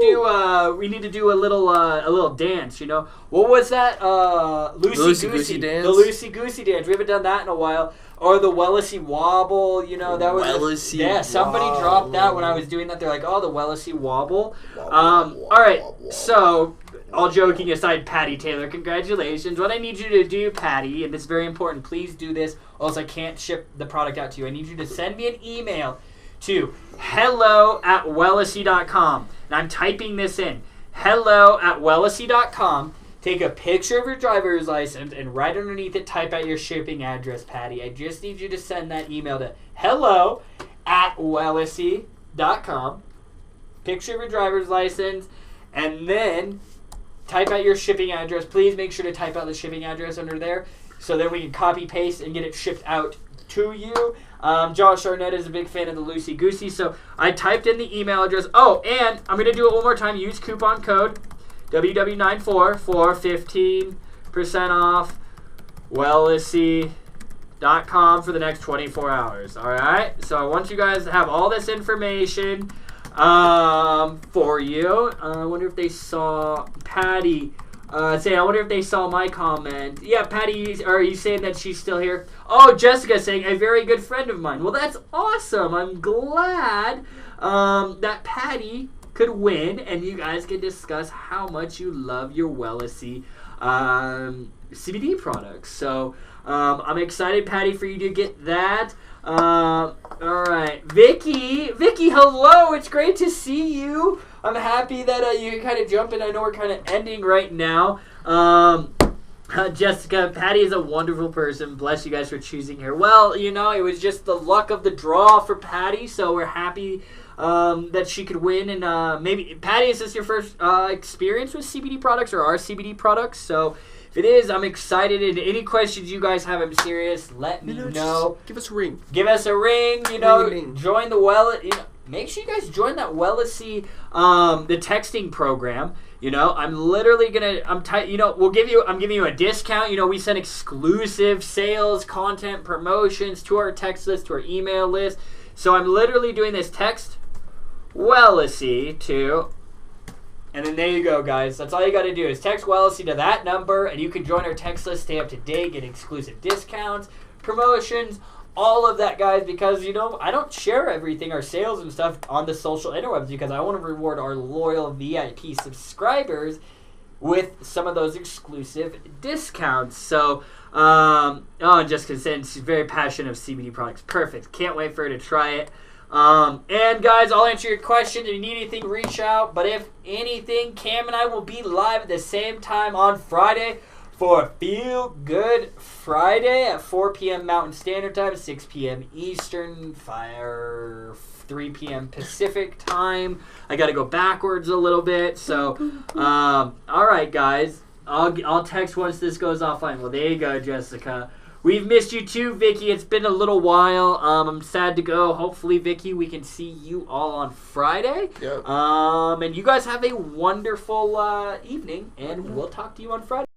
do a little dance. You know, what was that? Loosey Goosey dance. The Loosey Goosey dance. We haven't done that in a while. Or the Wellesley Wobble. You know, that was somebody dropped that when I was doing that. They're like, oh, the Wellesley Wobble. All right. So, all joking aside, Patty Taylor, congratulations. What I need you to do, Patty, and this is very important, please do this, or else I can't ship the product out to you. I need you to send me an email to hello@wellesley.com. And I'm typing this in. hello@wellesley.com. Take a picture of your driver's license and right underneath it, type out your shipping address, Patty. I just need you to send that email to hello at Wellesley.com. Picture of your driver's license, and then type out your shipping address. Please make sure to type out the shipping address under there so that we can copy paste and get it shipped out to you. Josh Arnett is a big fan of the Loosey Goosey, so I typed in the email address. Oh, and I'm going to do it one more time. Use coupon code WW94 for 15% off Wellesley.com for the next 24 hours. All right? So I want you guys to have all this information for you. I wonder if they saw Patty say, I wonder if they saw my comment. Yeah, Patty, are you saying that she's still here? Oh, Jessica saying, a very good friend of mine. Well, that's awesome. I'm glad that Patty could win, and you guys can discuss how much you love your Wellesley CBD products. So I'm excited, Patty, for you to get that. All right, Vicky, hello. It's great to see you. I'm happy that you kind of jump in. I know we're kind of ending right now. Jessica, Patty is a wonderful person. Bless you guys for choosing her. Well, you know, it was just the luck of the draw for Patty, so we're happy that she could win. And maybe, Patty, is this your first experience with CBD products or our CBD products? So if it is, I'm excited. And any questions you guys have, I'm serious. Let me know. Give us a ring. Give us a ring. You know, join the make sure you guys join that Wellesley, the texting program. You know, I'm literally I'm giving you a discount. You know, we send exclusive sales, content, promotions to our text list, to our email list. So I'm literally doing this text Wellesley to, and then there you go, guys. That's all you got to do is text Wellesley to that number, and you can join our text list, stay up to date, get exclusive discounts, promotions, all of that, guys, because, you know, I don't share everything, our sales and stuff, on the social interwebs because I want to reward our loyal VIP subscribers with some of those exclusive discounts. So, and Jessica said she's very passionate of CBD products. Perfect. Can't wait for her to try it. And, guys, I'll answer your questions. If you need anything, reach out. But if anything, Cam and I will be live at the same time on Friday for Feel Good Friday at 4 p.m. Mountain Standard Time, 6 p.m. Eastern, 3 p.m. Pacific Time. I got to go backwards a little bit. So, all right, guys. I'll text once this goes offline. Well, there you go, Jessica. We've missed you too, Vicky. It's been a little while. I'm sad to go. Hopefully, Vicky, we can see you all on Friday. Yep. And you guys have a wonderful evening, and we'll talk to you on Friday.